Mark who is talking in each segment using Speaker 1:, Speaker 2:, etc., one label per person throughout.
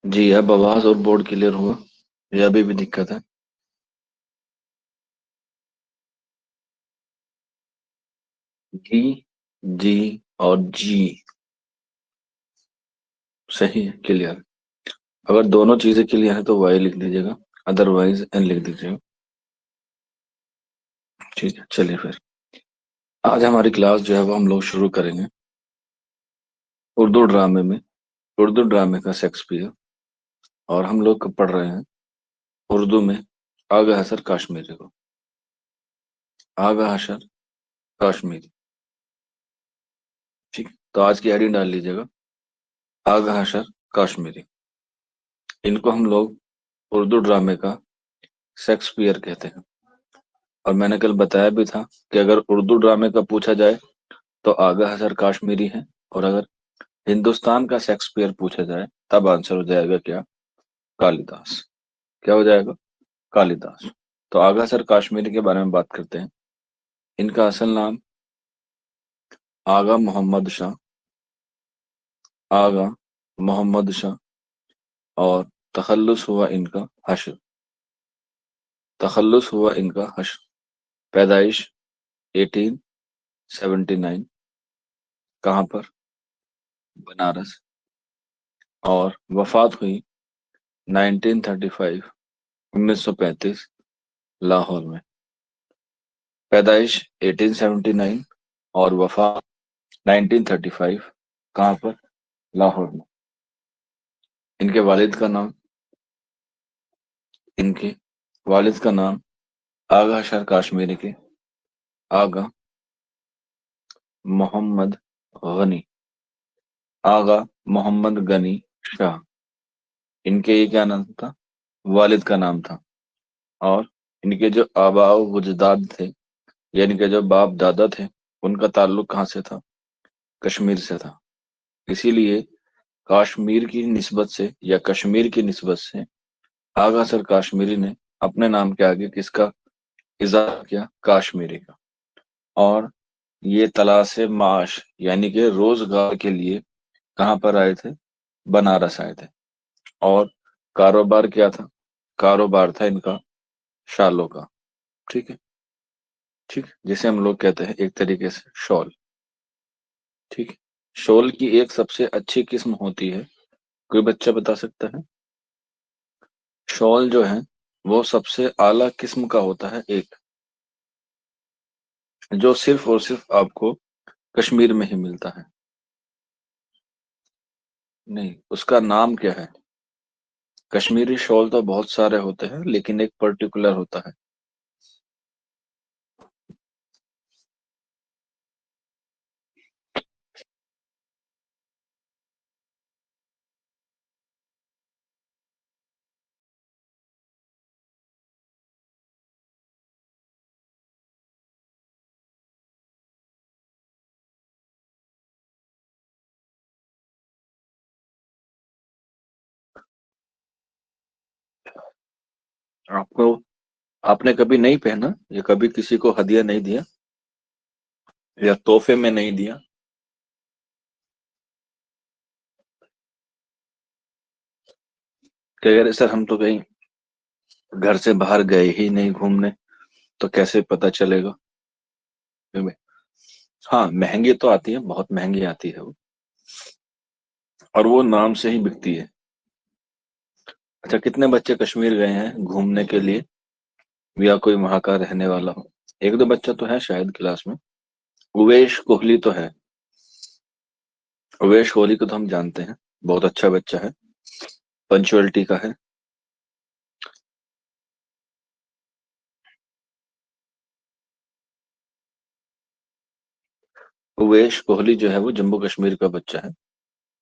Speaker 1: जी, अब आवाज और बोर्ड क्लियर हुआ या अभी भी दिक्कत है? गी, जी और जी सही है, क्लियर। अगर दोनों चीजें क्लियर है तो वाई लिख दीजिएगा, अदरवाइज एन लिख दीजिएगा। ठीक है, चलिए फिर। आज हमारी क्लास जो है वो हम लोग शुरू करेंगे उर्दू ड्रामे में, उर्दू ड्रामे का शेक्सपियर। और हम लोग पढ़ रहे हैं उर्दू में आगा हसर काश्मीरी को। आगा हसर काश्मीरी। ठीक है, तो आज की हेडिंग डाल लीजिएगा, आगा हसर काश्मीरी। इनको हम लोग उर्दू ड्रामे का शेक्सपियर कहते हैं। और मैंने कल बताया भी था कि अगर उर्दू ड्रामे का पूछा जाए तो आगा हसर काश्मीरी है, और अगर हिंदुस्तान का शेक्सपियर पूछा जाए तब आंसर हो जाएगा क्या? कालिदास। क्या हो जाएगा? कालिदास। तो आगा हसर काश्मीरी के बारे में बात करते हैं। इनका असल नाम आगा मोहम्मद शाह, आगा मोहम्मद शाह। और तखल्लुस हुआ इनका हश्र, तखल्लुस हुआ इनका हश्र। पैदाइश 1879। कहाँ पर? बनारस। और वफात हुई 1935, 1935 लाहौर में। पैदाइश 1879 और वफात 1935। कहाँ पर? लाहौर में। इनके वालिद का नाम, इनके वालिद का नाम आगा शाह काश्मीरी के आगा मोहम्मद गनी, आगा मोहम्मद गनी शाह। इनके ये क्या नाम था? वालिद का नाम था। और इनके जो आबा वजदाद थे, यानी कि जो बाप दादा थे, उनका ताल्लुक कहाँ से था? कश्मीर से था। इसीलिए कश्मीर की निस्बत से या कश्मीर की निस्बत से आगा सर काश्मीरी ने अपने नाम के आगे किसका इजाफा किया? काश्मीरी का। और ये तलाश माश यानी कि रोजगार के लिए कहाँ पर आए थे? बनारस आए थे। और कारोबार क्या था? कारोबार था इनका शालों का। ठीक है, ठीक है, जिसे हम लोग कहते हैं एक तरीके से शॉल। ठीक है। शॉल की एक सबसे अच्छी किस्म होती है, कोई बच्चा बता सकता है? शॉल जो है वो सबसे आला किस्म का होता है एक, जो सिर्फ और सिर्फ आपको कश्मीर में ही मिलता है। नहीं, उसका नाम क्या है? कश्मीरी शॉल तो बहुत सारे होते हैं लेकिन एक पर्टिकुलर होता है। आपको, आपने कभी नहीं पहना या कभी किसी को हदिया नहीं दिया या तोहफे में नहीं दिया? कि अगर सर हम तो कहीं घर से बाहर गए ही नहीं घूमने, तो कैसे पता चलेगा? हाँ, महंगी तो आती है, बहुत महंगी आती है वो, और वो नाम से ही बिकती है। अच्छा, कितने बच्चे कश्मीर गए हैं घूमने के लिए, या कोई वहां का रहने वाला हो? एक दो बच्चा तो है शायद क्लास में। उवेश कोहली तो है। उवेश कोहली को तो हम जानते हैं, बहुत अच्छा बच्चा है, पंचुअलिटी का है। उवेश कोहली जो है वो जम्मू कश्मीर का बच्चा है,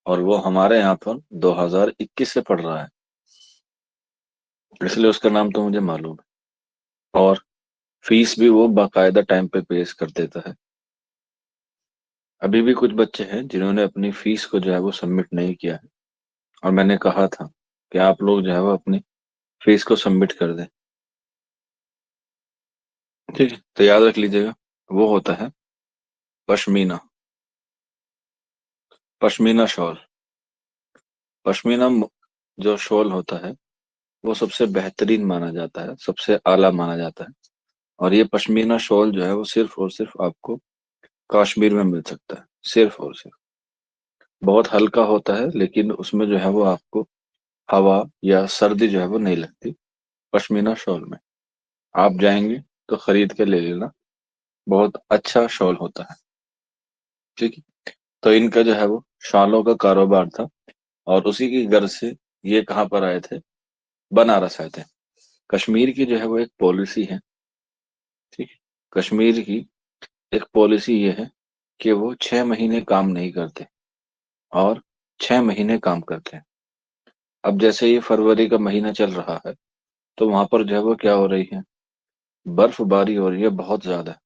Speaker 1: और वो हमारे यहाँ पर 2021 से पढ़ रहा है, इसलिए उसका नाम तो मुझे मालूम है। और फीस भी वो बाकायदा टाइम पे पेश कर देता है। अभी भी कुछ बच्चे हैं जिन्होंने अपनी फीस को जो है वो सबमिट नहीं किया है, और मैंने कहा था कि आप लोग जो है वो अपनी फीस को सबमिट कर दें। ठीक है, तो याद रख लीजिएगा, वो होता है पश्मीना, पश्मीना शॉल। पश्मीना जो शॉल होता है वो सबसे बेहतरीन माना जाता है, सबसे आला माना जाता है। और ये पश्मीना शॉल जो है वो सिर्फ और सिर्फ आपको कश्मीर में मिल सकता है, सिर्फ और सिर्फ। बहुत हल्का होता है, लेकिन उसमें जो है वो आपको हवा या सर्दी जो है वो नहीं लगती पश्मीना शॉल में। आप जाएंगे तो खरीद के ले लेना, बहुत अच्छा शॉल होता है। ठीक है। तो इनका जो है वो शॉलों का कारोबार था, और उसी की गर्ज से ये कहाँ पर आए थे, बनारस आए थे। कश्मीर की जो है वो एक पॉलिसी है। ठीक है। कश्मीर की एक पॉलिसी ये है कि वो 6 महीने काम नहीं करते और 6 महीने काम करते हैं। अब जैसे ये फरवरी का महीना चल रहा है, तो वहां पर जो है वो क्या हो रही है, बर्फबारी हो रही है बहुत ज्यादा।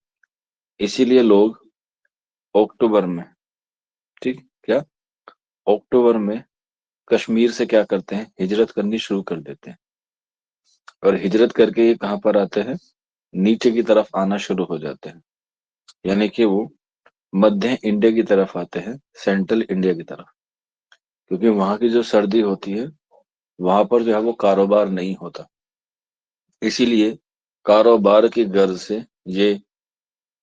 Speaker 1: इसीलिए लोग अक्टूबर में, ठीक क्या, अक्टूबर में कश्मीर से क्या करते हैं, हिजरत करनी शुरू कर देते हैं। और हिजरत करके ये कहाँ पर आते हैं, नीचे की तरफ आना शुरू हो जाते हैं। यानी कि वो मध्य इंडिया की तरफ आते हैं, सेंट्रल इंडिया की तरफ। क्योंकि वहां की जो सर्दी होती है, वहां पर जो है वो कारोबार नहीं होता। इसीलिए कारोबार की गर्ज से ये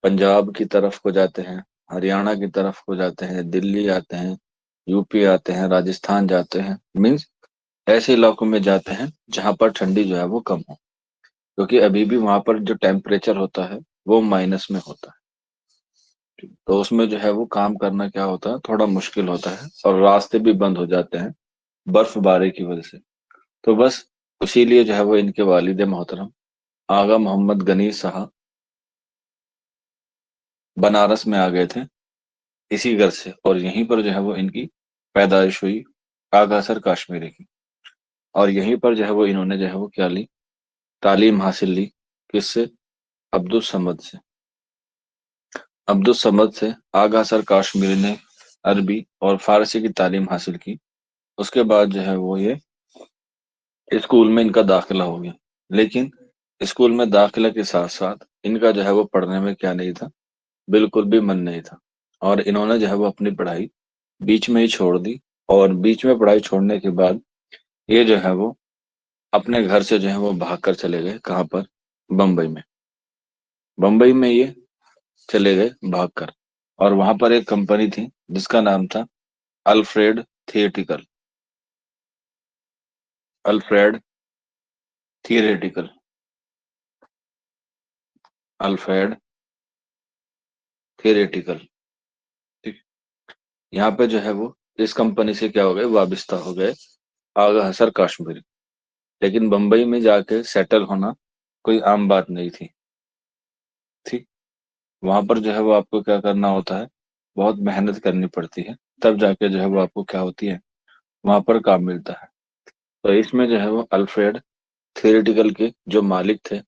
Speaker 1: पंजाब की तरफ को जाते हैं, हरियाणा की तरफ को जाते हैं, दिल्ली आते हैं, यूपी आते हैं, राजस्थान जाते हैं। मीन्स ऐसे इलाकों में जाते हैं जहां पर ठंडी जो है वो कम हो। क्योंकि अभी भी वहां पर जो टेम्परेचर होता है वो माइनस में होता है। तो उसमें जो है वो काम करना क्या होता है, थोड़ा मुश्किल होता है, और रास्ते भी बंद हो जाते हैं बर्फबारी की वजह से। तो बस इसीलिए जो है वो इनके वालिद मोहतरम आगा मोहम्मद गनी साहब बनारस में आ गए थे इसी घर से, और यहीं पर जो है वो इनकी पैदाइश हुई, आगा सर कश्मीरी की। और यहीं पर जो है वो इन्होंने जो है वो क्या ली, तालीम हासिल ली। किससे, अब्दुल समद से। अब्दुल समद से आगा सर कश्मीरी ने अरबी और फारसी की तालीम हासिल की। उसके बाद जो है वो ये स्कूल में इनका दाखिला हो गया। लेकिन स्कूल में दाखिला के साथ साथ इनका जो है वो पढ़ने में क्या नहीं था, बिल्कुल भी मन नहीं था। और इन्होंने जो है वो अपनी पढ़ाई बीच में ही छोड़ दी। और बीच में पढ़ाई छोड़ने के बाद ये जो है वो अपने घर से जो है वो भाग कर चले गए, कहाँ पर, बम्बई में। बम्बई में ये चले गए भाग कर। और वहां पर एक कंपनी थी जिसका नाम था Alfred theatrical. Alfred theatrical. Alfred theatrical. ठीक। यहाँ पे जो है वो इस कंपनी से क्या हो गए, वाबिस्ता हो गए आगा हसर कश्मीरी। लेकिन बम्बई में जाके सेटल होना कोई आम बात नहीं थी। ठीक। वहां पर जो है वो आपको क्या करना होता है, बहुत मेहनत करनी पड़ती है, तब जाके जो है वो आपको क्या होती है, वहां पर काम मिलता है। तो इसमें जो है वो अल्फ्रेड थियोरेटिकल के जो मालिक थे,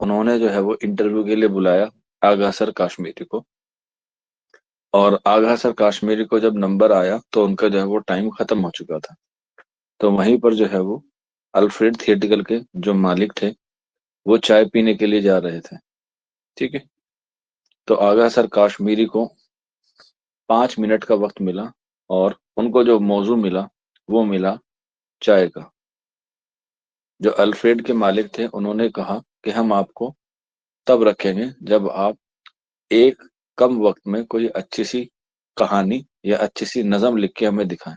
Speaker 1: उन्होंने जो है वो इंटरव्यू के लिए बुलाया आगा सर कश्मीरी को। और आगा सर कश्मीरी को जब नंबर आया तो उनका जो है वो टाइम खत्म हो चुका था। तो वहीं पर जो है वो अल्फ्रेड थिएटिकल के जो मालिक थे, वो चाय पीने के लिए जा रहे थे। ठीक है। तो आगा सर कश्मीरी को 5 मिनट का वक्त मिला, और उनको जो मौजू मिला वो मिला चाय का। जो अल्फ्रेड के मालिक थे उन्होंने कहा कि हम आपको तब रखेंगे जब आप एक कम वक्त में कोई अच्छी सी कहानी या अच्छी सी नज्म लिख के हमें दिखाएं।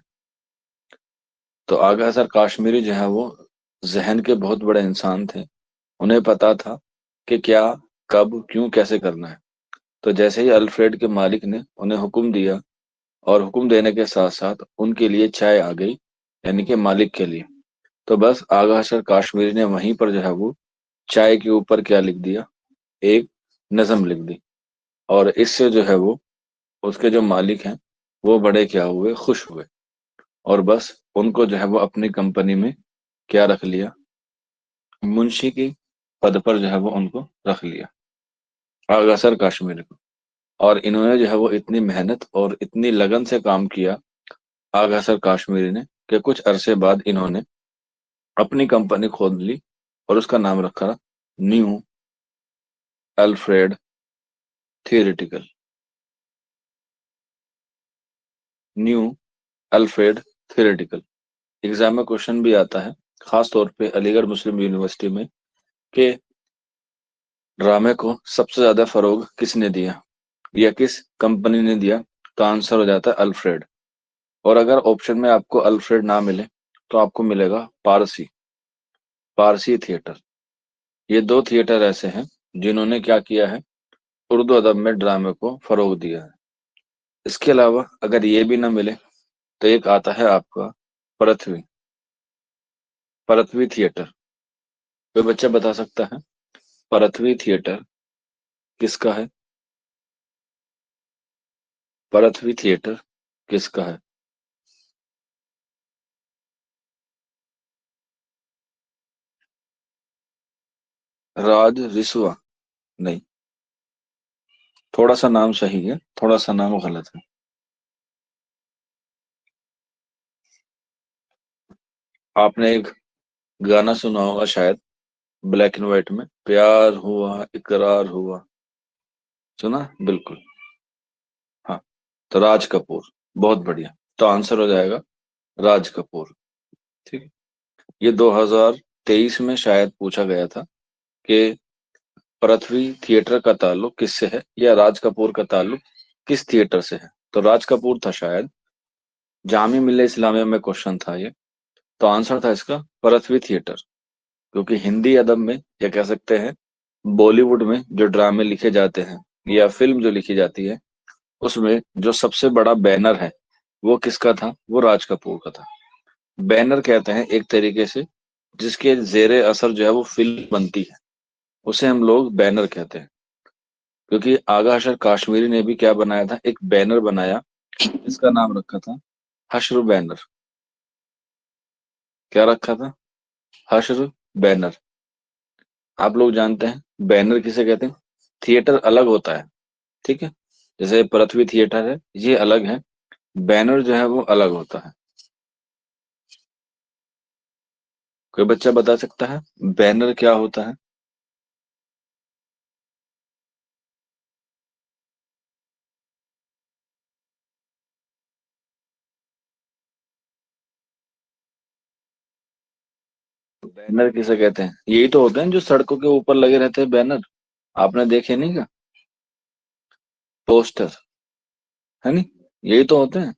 Speaker 1: तो आगा सर कश्मीरी जो है वो जहन के बहुत बड़े इंसान थे। उन्हें पता था कि क्या, कब, क्यों, कैसे करना है। तो जैसे ही अल्फ्रेड के मालिक ने उन्हें हुक्म दिया, और हुक्म देने के साथ साथ उनके लिए चाय आ गई, यानी कि मालिक के लिए। तो बस आगा सर कश्मीरी ने वहीं पर जो है वो चाय के ऊपर क्या लिख दिया, एक नज्म लिख दी। और इससे जो है वो उसके जो मालिक हैं वो बड़े क्या हुए, खुश हुए। और बस उनको जो है वो अपनी कंपनी में क्या रख लिया, मुंशी की पद पर जो है वो उनको रख लिया, आगा सर कश्मीर को। और इन्होंने जो है वो इतनी मेहनत और इतनी लगन से काम किया, आगा सर कश्मीरी ने, कि कुछ अरसे बाद इन्होंने अपनी कंपनी खोल ली, और उसका नाम रखा new Alfred theoretical. New Alfred theoretical. Exam में क्वेश्चन भी आता है, खास तौर पे अलीगढ़ मुस्लिम यूनिवर्सिटी में, कि ड्रामे को सबसे ज्यादा फरोग किसने दिया या किस कंपनी ने दिया। तो आंसर हो जाता है अल्फ्रेड। और अगर ऑप्शन में आपको अल्फ्रेड ना मिले तो आपको मिलेगा पारसी, पारसी थिएटर। ये दो थिएटर ऐसे हैं जिन्होंने क्या किया है, उर्दू अदब में ड्रामे को फरोग दिया है। इसके अलावा अगर ये भी ना मिले तो एक आता है आपका पृथ्वी, पृथ्वी थिएटर। कोई बच्चा बता सकता है पृथ्वी थिएटर किसका है? पृथ्वी थिएटर किसका है? राज रिसवा? नहीं, थोड़ा सा नाम सही है, थोड़ा सा नाम गलत है। आपने एक गाना सुना होगा शायद, ब्लैक एंड व्हाइट में, प्यार हुआ इकरार हुआ। सुना? बिल्कुल। हाँ, तो राज कपूर। बहुत बढ़िया। तो आंसर हो जाएगा राज कपूर। ठीक है। ये 2023 में शायद पूछा गया था कि पृथ्वी थिएटर का ताल्लुक किससे है या राज कपूर का ताल्लुक किस थिएटर से है। तो राज कपूर था शायद। जामिया मिल्लिया इस्लामिया में क्वेश्चन था ये। तो आंसर था इसका पृथ्वी थिएटर। क्योंकि हिंदी अदब में, या कह सकते हैं बॉलीवुड में, जो ड्रामे लिखे जाते हैं या फिल्म जो लिखी जाती है, उसमें जो सबसे बड़ा बैनर है वो किसका था? वो राज कपूर का था। बैनर कहते हैं एक तरीके से जिसके जेरे असर जो है वो फिल्म बनती है, उसे हम लोग बैनर कहते हैं। क्योंकि आगा अशर काश्मीरी ने भी क्या बनाया था, एक बैनर बनाया, इसका नाम रखा था हश्र बैनर। क्या रखा था? हश्र बैनर। आप लोग जानते हैं बैनर किसे कहते हैं? थिएटर अलग होता है, ठीक है। जैसे पृथ्वी थिएटर है, ये अलग है। बैनर जो है वो अलग होता है। कोई बच्चा बता सकता है बैनर क्या होता है? बैनर किसे कहते हैं? यही तो होते हैं जो सड़कों के ऊपर लगे रहते हैं बैनर। आपने देखे नहीं क्या? पोस्टर, है नहीं? यही तो होते हैं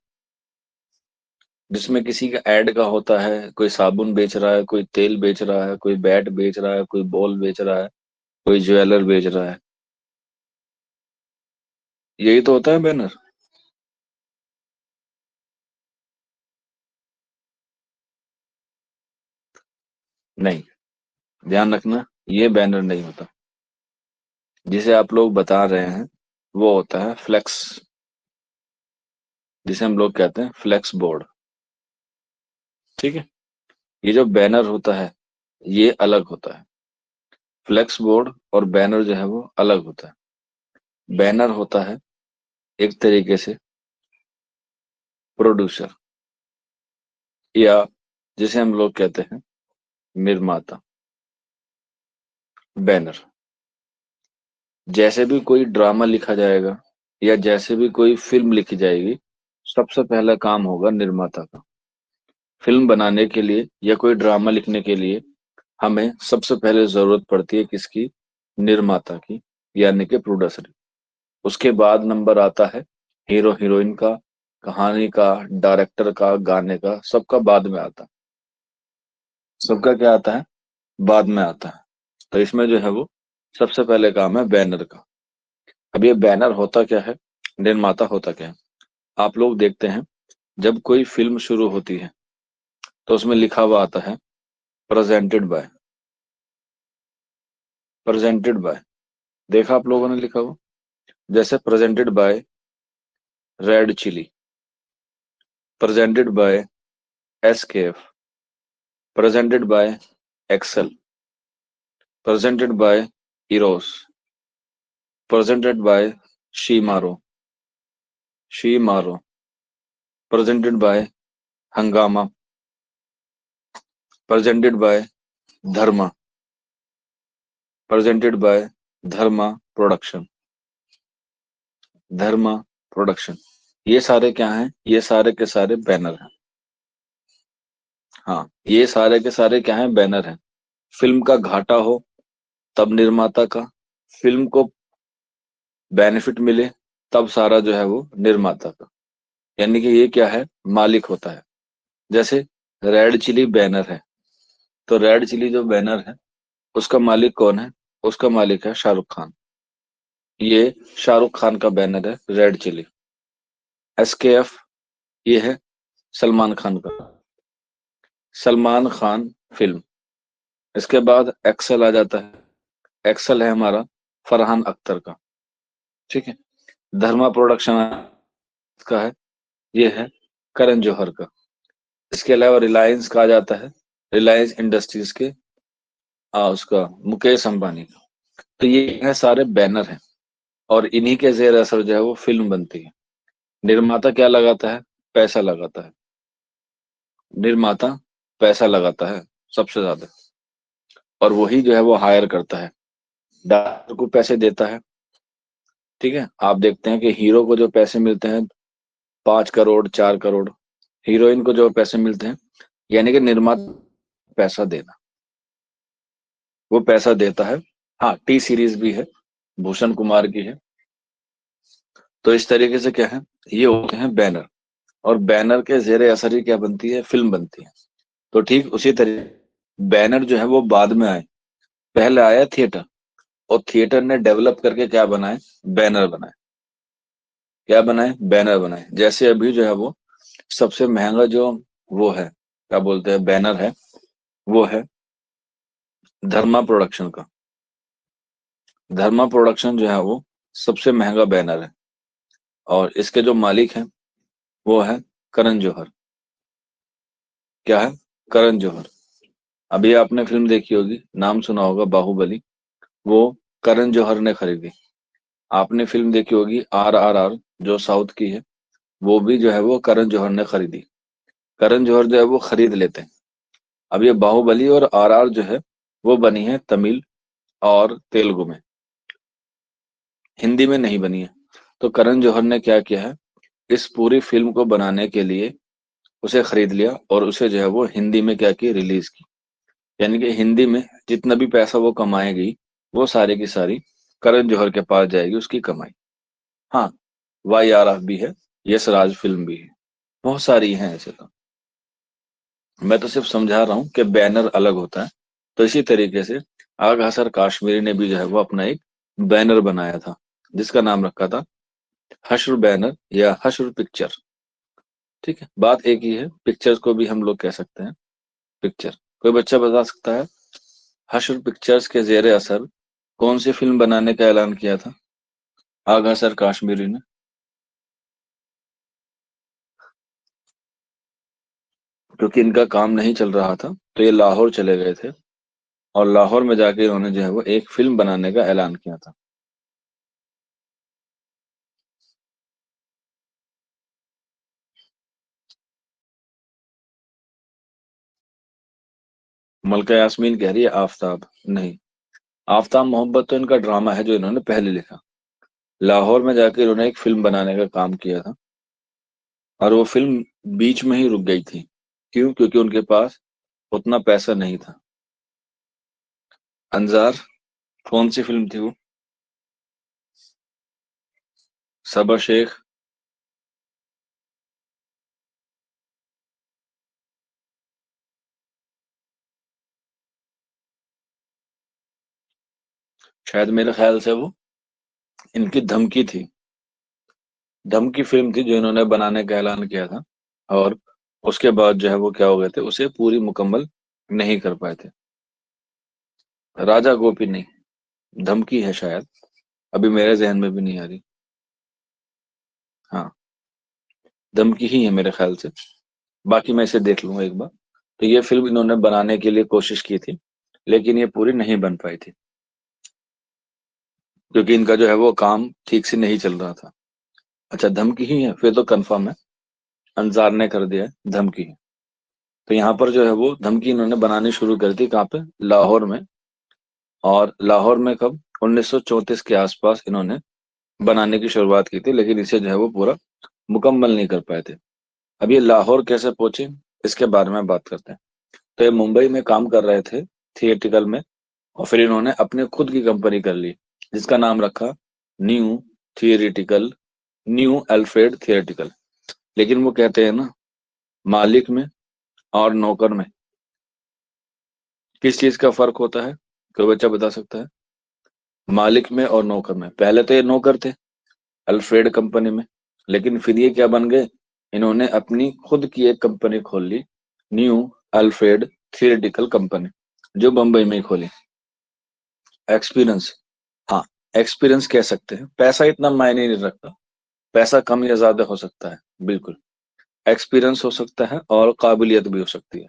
Speaker 1: जिसमें किसी का ऐड का होता है, कोई साबुन बेच रहा है, कोई तेल बेच रहा है, कोई बैट बेच रहा है, कोई बॉल बेच रहा है, कोई ज्वेलर बेच रहा है। यही तो होता है बैनर। नहीं, ध्यान रखना, ये बैनर नहीं होता। जिसे आप लोग बता रहे हैं वो होता है फ्लेक्स, जिसे हम लोग कहते हैं फ्लेक्स बोर्ड। ठीक है। ये जो बैनर होता है ये अलग होता है। फ्लेक्स बोर्ड और बैनर जो है वो अलग होता है। बैनर होता है एक तरीके से प्रोड्यूसर, या जिसे हम लोग कहते हैं निर्माता। बैनर, जैसे भी कोई ड्रामा लिखा जाएगा या जैसे भी कोई फिल्म लिखी जाएगी, सबसे पहला काम होगा निर्माता का। फिल्म बनाने के लिए या कोई ड्रामा लिखने के लिए हमें सबसे पहले जरूरत पड़ती है किसकी? निर्माता की, यानी कि प्रोड्यूसर। उसके बाद नंबर आता है हीरो हीरोइन का, कहानी का, डायरेक्टर का, गाने का, सबका बाद में आता है। सबका क्या आता है? बाद में आता है। तो इसमें जो है वो सबसे पहले काम है बैनर का। अब ये बैनर होता क्या है, निर्माता होता क्या है? आप लोग देखते हैं जब कोई फिल्म शुरू होती है तो उसमें लिखा हुआ आता है प्रेजेंटेड बाय, प्रेजेंटेड बाय। देखा आप लोगों ने लिखा हुआ? जैसे presented by Red Chilli, presented by SKF, presented by Excel, presented by Eros, presented by Shemaroo, Shemaroo, presented by Hungama, presented by Dharma, presented by Dharma production, Dharma production. ये सारे क्या हैं? ये सारे के सारे बैनर हैं। हाँ, ये सारे के सारे क्या है, बैनर हैं। फिल्म का घाटा हो तब निर्माता का, फिल्म को बेनिफिट मिले तब सारा जो है वो निर्माता का। यानी कि ये क्या है, मालिक होता है। जैसे रेड चिली बैनर है, तो रेड चिली जो बैनर है उसका मालिक कौन है? उसका मालिक है शाहरुख खान। ये शाहरुख खान का बैनर है रेड चिली। SKF ये है सलमान खान का, सलमान खान फिल्म। इसके बाद एक्सल आ जाता है, एक्सल है हमारा फरहान अख्तर का। ठीक है। धर्मा प्रोडक्शन का है, ये है करण जौहर का। इसके अलावा रिलायंस का आ जाता है, रिलायंस इंडस्ट्रीज के उसका मुकेश अंबानी का। तो ये है सारे बैनर हैं, और इन्हीं के जेर असर जो है वो फिल्म बनती है। निर्माता क्या लगाता है? पैसा लगाता है। निर्माता पैसा लगाता है सबसे ज्यादा, और वही जो है वो हायर करता है, डायरेक्टर को पैसे देता है। ठीक है। आप देखते हैं कि हीरो को जो पैसे मिलते हैं 5 करोड़ 4 करोड़, हीरोइन को जो पैसे मिलते हैं, यानी कि निर्माता पैसा देना, वो पैसा देता है। हाँ, टी सीरीज भी है, भूषण कुमार की है। तो इस तरीके से क्या है, ये होते हैं बैनर, और बैनर के जेर असर ही क्या बनती है, फिल्म बनती है। तो ठीक उसी तरीके बैनर जो है वो बाद में आए, पहले आया थिएटर, और थिएटर ने डेवलप करके क्या बनाए, बैनर बनाए। क्या बनाए, बैनर बनाए। जैसे अभी जो है वो सबसे महंगा जो वो है, क्या बोलते हैं, बैनर है, वो है धर्मा प्रोडक्शन का। धर्मा प्रोडक्शन जो है वो सबसे महंगा बैनर है, और इसके जो मालिक हैं वो है करण जौहर। क्या है? करण जौहर। अभी आपने फिल्म देखी होगी, नाम सुना होगा, बाहुबली, वो करण जौहर ने खरीदी। आपने फिल्म देखी होगी RRR, जो साउथ की है, वो भी जो है वो करण जौहर ने खरीदी। करण जौहर जो है वो खरीद लेते हैं। अब ये बाहुबली और RR जो है वो बनी है तमिल और तेलुगु में, हिंदी में नहीं बनी है। तो करण जौहर ने क्या किया है, इस पूरी फिल्म को बनाने के लिए उसे खरीद लिया, और उसे जो है वो हिंदी में क्या की, रिलीज की। यानी कि हिंदी में जितना भी पैसा वो कमाएगी, वो सारी की सारी करण जौहर के पास जाएगी, उसकी कमाई। हाँ, YRF भी है, यश राज फिल्म भी है, बहुत सारी हैं ऐसे तो। मैं तो सिर्फ समझा रहा हूँ कि बैनर अलग होता है। तो इसी तरीके से आगा हसर काश्मीरी ने भी जो है वो अपना एक बैनर बनाया था, जिसका नाम रखा था हश्र बैनर या हश्र पिक्चर। ठीक है, बात एक ही है, पिक्चर्स को भी हम लोग कह सकते हैं पिक्चर। कोई बच्चा बता सकता है हश्र पिक्चर्स के जेर असर कौन सी फिल्म बनाने का ऐलान किया था आगा हसर काश्मीरी ने? क्योंकि इनका काम नहीं चल रहा था, तो ये लाहौर चले गए थे, और लाहौर में जाके इन्होंने जो है वो एक फिल्म बनाने का ऐलान किया था। मलका यास्मीन कह रही है आफताब, नहीं। आफताब मोहब्बत तो इनका ड्रामा है जो इन्होंने पहले लिखा। लाहौर में जाके इन्होंने एक फिल्म बनाने का काम किया था, और वो फिल्म बीच में ही रुक गई थी। क्यों? क्योंकि उनके पास उतना पैसा नहीं था। अंजार, कौन सी फिल्म थी वो? सबा शेख। शायद मेरे ख्याल से वो इनकी धमकी थी, धमकी फिल्म थी जो इन्होंने बनाने का ऐलान किया था, और उसके बाद जो है वो क्या हो गए थे, उसे पूरी मुकम्मल नहीं कर पाए थे। राजा गोपी नहीं, धमकी है शायद, अभी मेरे जहन में भी नहीं आ रही। हाँ, धमकी ही है मेरे ख्याल से, बाकी मैं इसे देख लूंगा एक बार। तो ये फिल्म इन्होंने बनाने के लिए कोशिश की थी, लेकिन ये पूरी नहीं बन पाई थी, क्योंकि इनका जो है वो काम ठीक से नहीं चल रहा था। अच्छा, धमकी ही है, फिर तो कंफर्म है, अंजार ने कर दिया है, धमकी है। तो यहाँ पर जो है वो धमकी इन्होंने बनानी शुरू कर दी, कहाँ पे, लाहौर में। और लाहौर में कब, 1934 के आसपास इन्होंने बनाने की शुरुआत की थी, लेकिन इसे जो है वो पूरा मुकम्मल नहीं कर पाए थे। अब ये लाहौर कैसे पहुंचे, इसके बारे में बात करते हैं। तो ये मुंबई में काम कर रहे थे थिएटिकल में, और फिर इन्होंने अपने खुद की कंपनी कर ली जिसका नाम रखा new theatrical, new Alfred theatrical. लेकिन वो कहते हैं ना, मालिक में और नौकर में किस चीज का फर्क होता है? कोई बच्चा बता सकता है? मालिक में और नौकर में। पहले तो ये नौकर थे अल्फ्रेड कंपनी में, लेकिन फिर ये क्या बन गए, इन्होंने अपनी खुद की एक कंपनी खोल ली, न्यू अल्फ्रेड थिएटिकल कंपनी, जो बंबई में ही खोली। एक्सपीरियंस, हाँ, एक्सपीरियंस कह सकते हैं। पैसा इतना मायने नहीं रखता, पैसा कम या ज्यादा हो सकता है, बिल्कुल। एक्सपीरियंस हो सकता है और काबिलियत भी हो सकती है।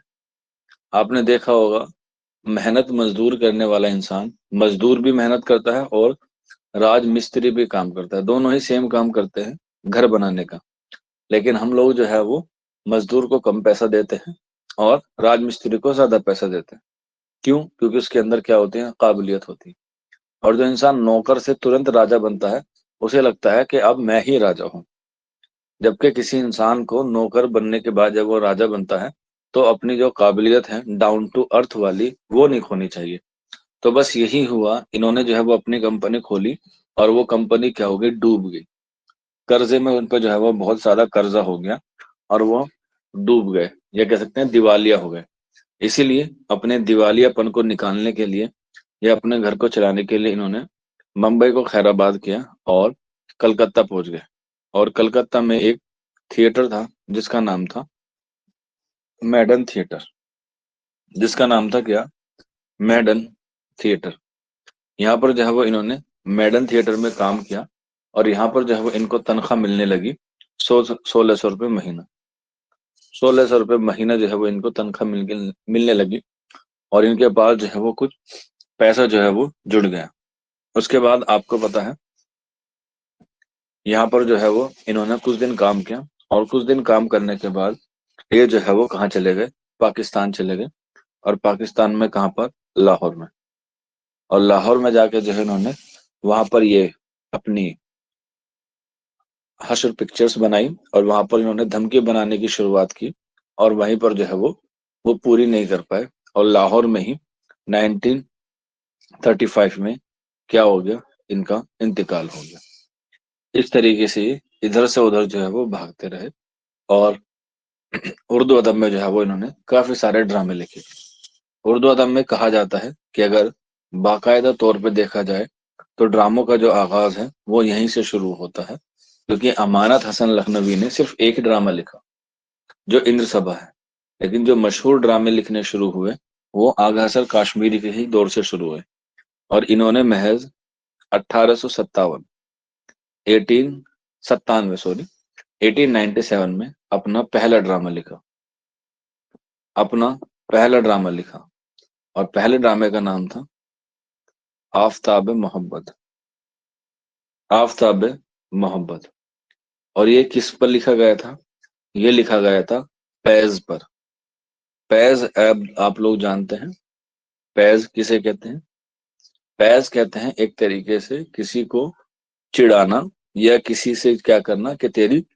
Speaker 1: आपने देखा होगा, मेहनत मजदूर करने वाला इंसान मजदूर भी मेहनत करता है और राज मिस्त्री भी काम करता है, दोनों ही सेम काम करते हैं घर बनाने का। लेकिन हम लोग जो है वो मजदूर को कम पैसा देते हैं और राज मिस्त्री को ज्यादा पैसा देते हैं। क्यों? क्योंकि उसके अंदर क्या होती है, काबिलियत होती है। और जो इंसान नौकर से तुरंत राजा बनता है, उसे लगता है कि अब मैं ही राजा हूँ। जबकि किसी इंसान को नौकर बनने के बाद जब वो राजा बनता है, तो अपनी जो काबिलियत है डाउन टू अर्थ वाली, वो नहीं खोनी चाहिए। तो बस यही हुआ, इन्होंने जो है वो अपनी कंपनी खोली और वो कंपनी क्या हो गई, डूब गई। कर्जे में उन पर जो है वो बहुत ज्यादा कर्जा हो गया और वो डूब गए, या कह सकते हैं दिवालिया हो गए। इसीलिए अपने दिवालियापन को निकालने के लिए या अपने घर को चलाने के लिए इन्होंने मुंबई को खैराबाद किया और कलकत्ता पहुंच गए। और कलकत्ता में एक थिएटर था जिसका नाम था मैडन थिएटर। जिसका नाम था क्या? मैडन थिएटर। यहाँ पर जो है वो इन्होंने मैडन थिएटर में काम किया और यहाँ पर जो है वो इनको तनख्वाह मिलने लगी 1600 रुपये महीना। 1600 रुपये महीना जो है वो इनको तनख्वाह मिलने लगी और इनके पास जो है वो कुछ पैसा जो है वो जुड़ गया। उसके बाद आपको पता है, यहाँ पर जो है वो इन्होंने कुछ दिन काम किया और कुछ दिन काम करने के बाद ये जो है वो कहाँ चले गए, पाकिस्तान चले गए। और पाकिस्तान में कहाँ पर? लाहौर में। और लाहौर में जाके जो है इन्होंने वहां पर ये अपनी हशर पिक्चर्स बनाई और वहां पर इन्होंने धमकी बनाने की शुरुआत की। और वहीं पर जो है वो पूरी नहीं कर पाए और लाहौर में ही 1935 में क्या हो गया, इनका इंतकाल हो गया। इस तरीके से ये इधर से उधर जो है वो भागते रहे। और उर्दू अदब में जो है वो इन्होंने काफी सारे ड्रामे लिखे। उर्दू अदब में कहा जाता है कि अगर बाकायदा तौर पे देखा जाए तो ड्रामों का जो आगाज है वो यहीं से शुरू होता है, क्योंकि अमानत हसन लखनवी ने सिर्फ एक ही ड्रामा लिखा जो इंद्र सभा है। लेकिन जो मशहूर ड्रामे लिखने शुरू हुए वो आगा हसन काश्मीरी के ही दौर से शुरू हुए। और इन्होंने महज 1897 1897 सॉरी 1897 में अपना पहला ड्रामा लिखा। अपना पहला ड्रामा लिखा और पहले ड्रामे का नाम था आफताब मोहब्बत। आफताब मोहब्बत। और ये किस पर लिखा गया था? ये लिखा गया था पैज पर। पैज आप लोग जानते हैं, पैज किसे कहते हैं? पैज कहते हैं एक तरीके से किसी को चिढ़ाना या किसी से क्या करना कि तेरी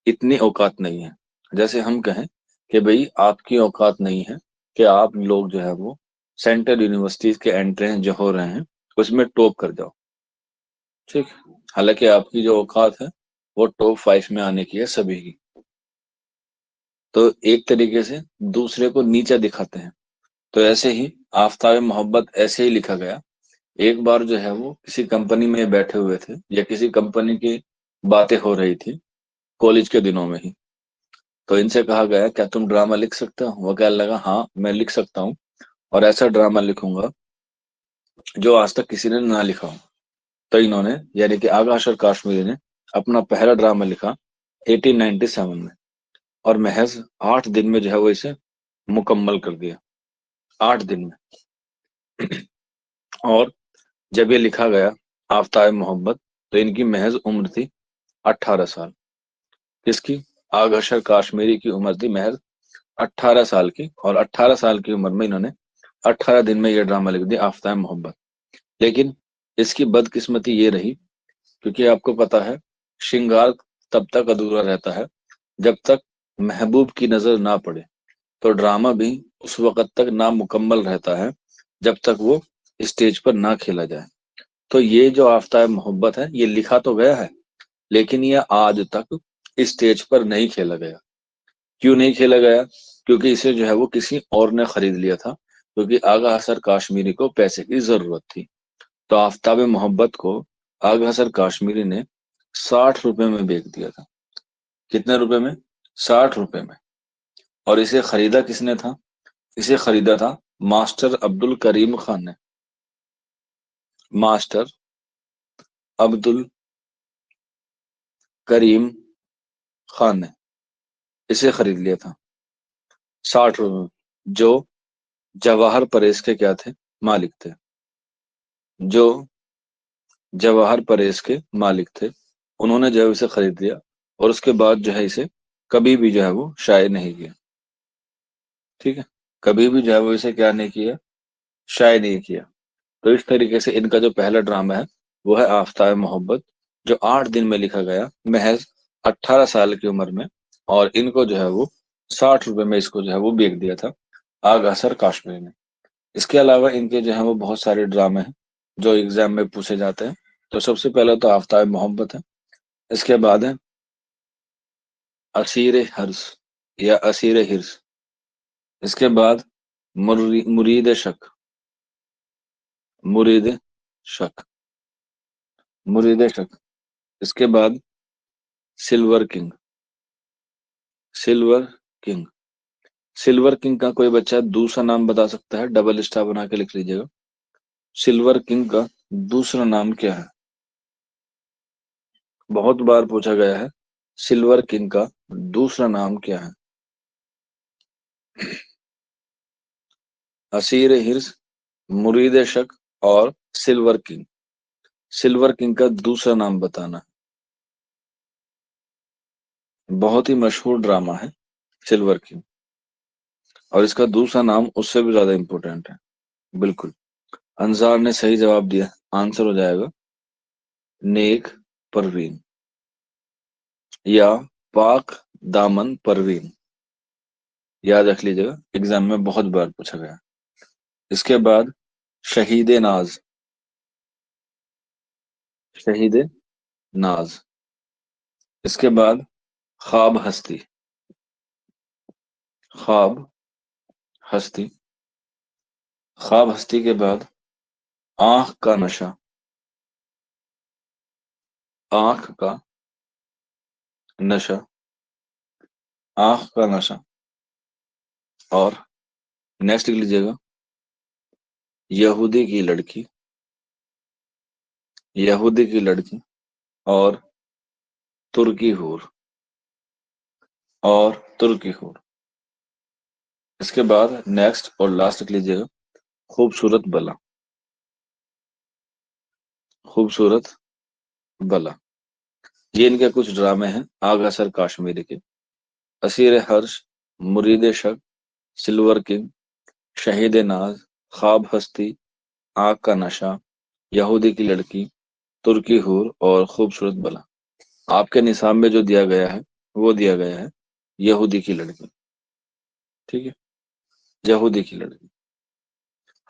Speaker 1: इतनी औकात नहीं है। जैसे हम कहें कि भाई आपकी औकात नहीं है कि आप लोग जो है वो सेंट्रल यूनिवर्सिटीज के एंट्रेंस जो हो रहे हैं उसमें टॉप कर जाओ, ठीक। हालांकि आपकी जो औकात है वो टॉप 5 में आने की है सभी की। तो एक तरीके से दूसरे को नीचा दिखाते हैं। तो ऐसे ही आफताब मोहब्बत ऐसे ही लिखा गया। एक बार जो है वो किसी कंपनी में बैठे हुए थे या किसी कंपनी की बातें हो रही थी कॉलेज के दिनों में ही। तो इनसे कहा गया क्या तुम ड्रामा लिख सकते हो? वो कहने लगा हाँ मैं लिख सकता हूँ और ऐसा ड्रामा लिखूंगा जो आज तक किसी ने ना लिखा हो। तो इन्होंने यानी कि आगा अशर काश्मीरी ने अपना पहला ड्रामा लिखा 1897 में और महज 8 दिन में जो है वो इसे मुकम्मल कर दिया, 8 दिन में। और जब ये लिखा गया आफताब मोहब्बत, तो इनकी महज उम्र थी 18 साल। किसकी? आगा अशर काश्मीरी की उम्र थी महज 18 साल की। और 18 साल की उम्र में इन्होंने 18 दिन में ये ड्रामा लिख दिया आफताब मोहब्बत। लेकिन इसकी बदकिस्मती ये रही, क्योंकि आपको पता है श्रृंगार तब तक अधूरा रहता है जब तक महबूब की नजर ना पड़े। तो ड्रामा भी उस वक्त तक नामुकम्मल रहता है जब तक वो स्टेज पर ना खेला जाए। तो ये जो आफ्ताब मोहब्बत है ये लिखा तो गया है, लेकिन ये आज तक स्टेज पर नहीं खेला गया। क्यों नहीं खेला गया? क्योंकि इसे जो है वो किसी और ने खरीद लिया था, क्योंकि आगा हसर काश्मीरी को पैसे की जरूरत थी। तो आफ्ताब मोहब्बत को आगा हसर काश्मीरी ने 60 रुपए में बेच दिया था। कितने रुपए में? 60 रुपए में। और इसे खरीदा किसने था? इसे खरीदा था मास्टर अब्दुल करीम खान ने। मास्टर अब्दुल करीम खान ने इसे खरीद लिया था 60 रुपए में, जो जवाहर परेश के क्या थे? मालिक थे। जो जवाहर परेश के मालिक थे, उन्होंने जो है इसे खरीद लिया, और उसके बाद जो है इसे कभी भी जो है वो शाये नहीं किया। ठीक है, कभी भी जो है वो इसे क्या नहीं किया? शाये नहीं किया। तो इस तरीके से इनका जो पहला ड्रामा है वो है आफ्ताब मोहब्बत, जो 8 दिन में लिखा गया, महज 18 साल की उम्र में। और इनको जो है वो 60 रुपए में इसको जो है वो बेच दिया था आगा सर काश्मीर ने। इसके अलावा इनके जो है वो बहुत सारे ड्रामे हैं जो एग्जाम में पूछे जाते हैं। तो सबसे पहले तो आफ्ताब मोहब्बत है। इसके बाद है असीर हर्स या असीर हिर्स। इसके बाद मुरीद शक। मुरीद शक। मुरीद शक। इसके बाद silver king. Silver king. Silver king का कोई बच्चा दूसरा नाम बता सकता है? डबल स्टार बना के लिख लीजिएगा। सिल्वर किंग का दूसरा नाम क्या है? बहुत बार पूछा गया है, सिल्वर किंग का दूसरा नाम क्या है? असीर हिर्स, मुरीद शक और सिल्वर किंग। सिल्वर किंग का दूसरा नाम बताना। बहुत ही मशहूर ड्रामा है सिल्वर किंग, और इसका दूसरा नाम उससे भी ज्यादा इंपॉर्टेंट है। बिल्कुल, अंजार ने सही जवाब दिया। आंसर हो जाएगा नेक परवीन या पाक दामन परवीन। याद रख लीजिएगा, एग्जाम में बहुत बार पूछा गया। इसके बाद शहीद नाज। शहीद नाज। इसके बाद ख्वाब हस्ती। ख्वाब हस्ती। ख्वाब हस्ती के बाद आंख का नशा। आंख का नशा। आंख का नशा। और नेक्स्ट लिख लीजिएगा यहूदी की लड़की। यहूदी की लड़की और तुर्की हूर। और तुर्की हूर। इसके बाद नेक्स्ट और लास्ट लिख लीजिएगा खूबसूरत बला। खूबसूरत बला। ये इनके कुछ ड्रामे हैं आगा सर काश्मीरी के। असीर हर्ष, मुरीद शक, सिल्वर किंग, शहीद नाज, ख्वाब हस्ती, आग का नशा, यहूदी की लड़की, तुर्की हूर और खूबसूरत बला। आपके निसाब में जो दिया गया है वो दिया गया है यहूदी की लड़की। ठीक है, यहूदी की लड़की।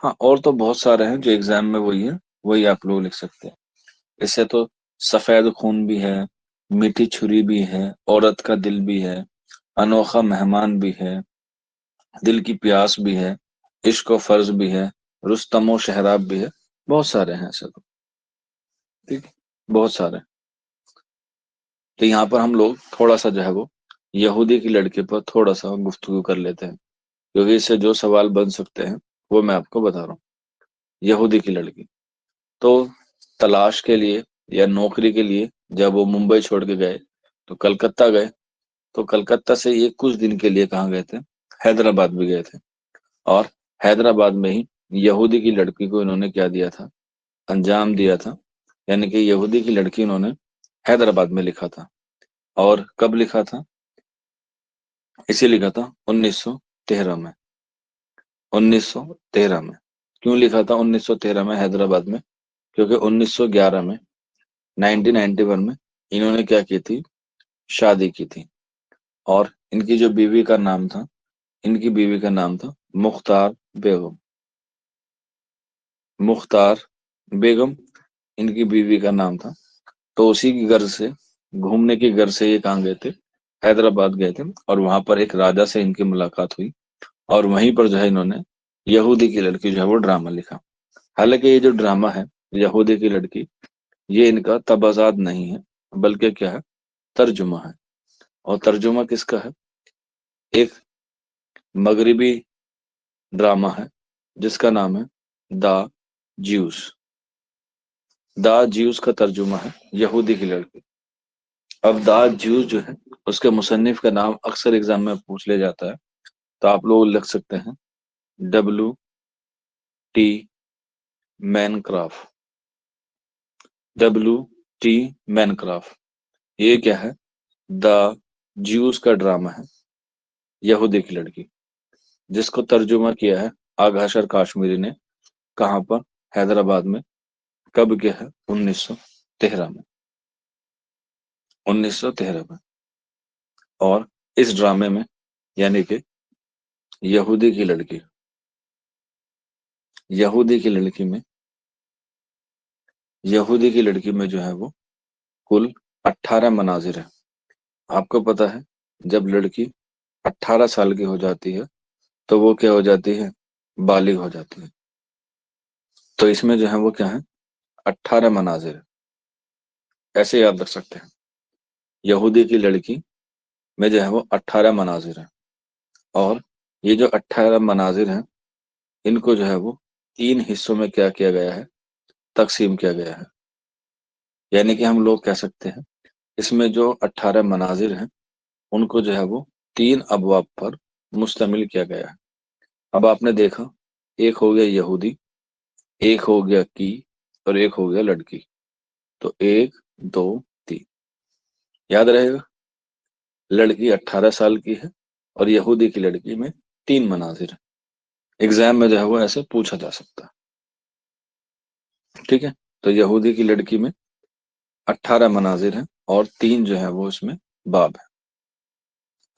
Speaker 1: हाँ, और तो बहुत सारे हैं जो एग्जाम में वही है, वही आप लोग लिख सकते हैं। इससे तो सफेद खून भी है, मीठी छुरी भी है, औरत का दिल भी है, अनोखा मेहमान भी है, दिल की प्यास भी है, इश्क व फर्ज भी है, रुस्तम व शहराब भी है। बहुत सारे हैं ऐसे तो। ठीक है, बहुत सारे। तो यहाँ पर हम लोग थोड़ा सा जो है वो यहूदी की लड़के पर थोड़ा सा गुफ्तगू कर लेते हैं, क्योंकि इससे जो सवाल बन सकते हैं वो मैं आपको बता रहा हूँ। यहूदी की लड़की तो तलाश के लिए या नौकरी के लिए जब वो मुंबई छोड़ के गए तो कलकत्ता गए। तो कलकत्ता से ये कुछ दिन के लिए कहाँ गए थे? हैदराबाद भी गए थे। और हैदराबाद में ही यहूदी की लड़की को इन्होंने क्या दिया था? अंजाम दिया था। यानी कि यहूदी की लड़की इन्होंने हैदराबाद में लिखा था। और कब लिखा था? इसे लिखा था 1913 में। 1913 में। क्यों लिखा था 1913 में हैदराबाद में? क्योंकि 1911 में, 1991 में इन्होंने क्या की थी? शादी की थी। और इनकी जो बीवी का नाम था, इनकी बीवी का नाम था मुख्तार बेगम। मुख्तार बेगम इनकी बीवी का नाम था। तो उसी की गर्ज से, घूमने की गर्ज से ये कहाँ गए थे, हैदराबाद गए थे, और वहां पर एक राजा से इनकी मुलाकात हुई। और वहीं पर जो है इन्होंने यहूदी की लड़की जो है वो ड्रामा लिखा। हालांकि ये जो ड्रामा है, यहूदी की लड़की, ये इनका तबाजाद नहीं है, बल्कि क्या है, तर्जुमा है। और तर्जुमा किसका है? एक मगरिबी ड्रामा है जिसका नाम है द ज्यूस। द ज्यूस का तर्जुमा है यहूदी की लड़की। अब द ज्यूस जो है, उसके मुसन्निफ का नाम अक्सर एग्जाम में पूछ लिया जाता है। तो आप लोग लिख सकते हैं W. T. मैनक्राफ्ट। W. T. मैनक्राफ्ट। ये क्या है? द ज्यूस का ड्रामा है, यहूदी की लड़की, जिसको तर्जुमा किया है आगाशर काश्मीरी ने। कहाँ पर? हैदराबाद में। कब किया है? 1913 में। 1913 में। और इस ड्रामे में, यानी कि यहूदी की लड़की, यहूदी की लड़की में, यहूदी की लड़की में जो है वो कुल 18 मनाजिर है। आपको पता है, जब लड़की 18 साल की हो जाती है तो वो क्या हो जाती है? बालिग हो जाती है। तो इसमें जो है वो क्या है? 18 मनाजिर है। ऐसे याद रख सकते हैं, यहूदी की लड़की में जो है वो 18 मनाजिर है। और ये जो 18 मनाजिर हैं, इनको जो है वो तीन हिस्सों में क्या किया गया है? तकसीम किया गया है। यानी कि हम लोग कह सकते हैं, इसमें जो 18 मनाजिर हैं, उनको जो है वो तीन अबवाब पर मुश्तमिल किया गया है। अब आपने देखा, एक हो गया यहूदी, एक हो गया की, और एक हो गया लड़की। तो एक, दो, तीन, याद रहेगा। लड़की 18 साल की है, और यहूदी की लड़की में तीन मनाजिर है। एग्जाम में जो है वो ऐसे पूछा जा सकता है। ठीक है। तो यहूदी की लड़की में 18 मनाजिर हैं, और तीन जो है वो इसमें बाब है।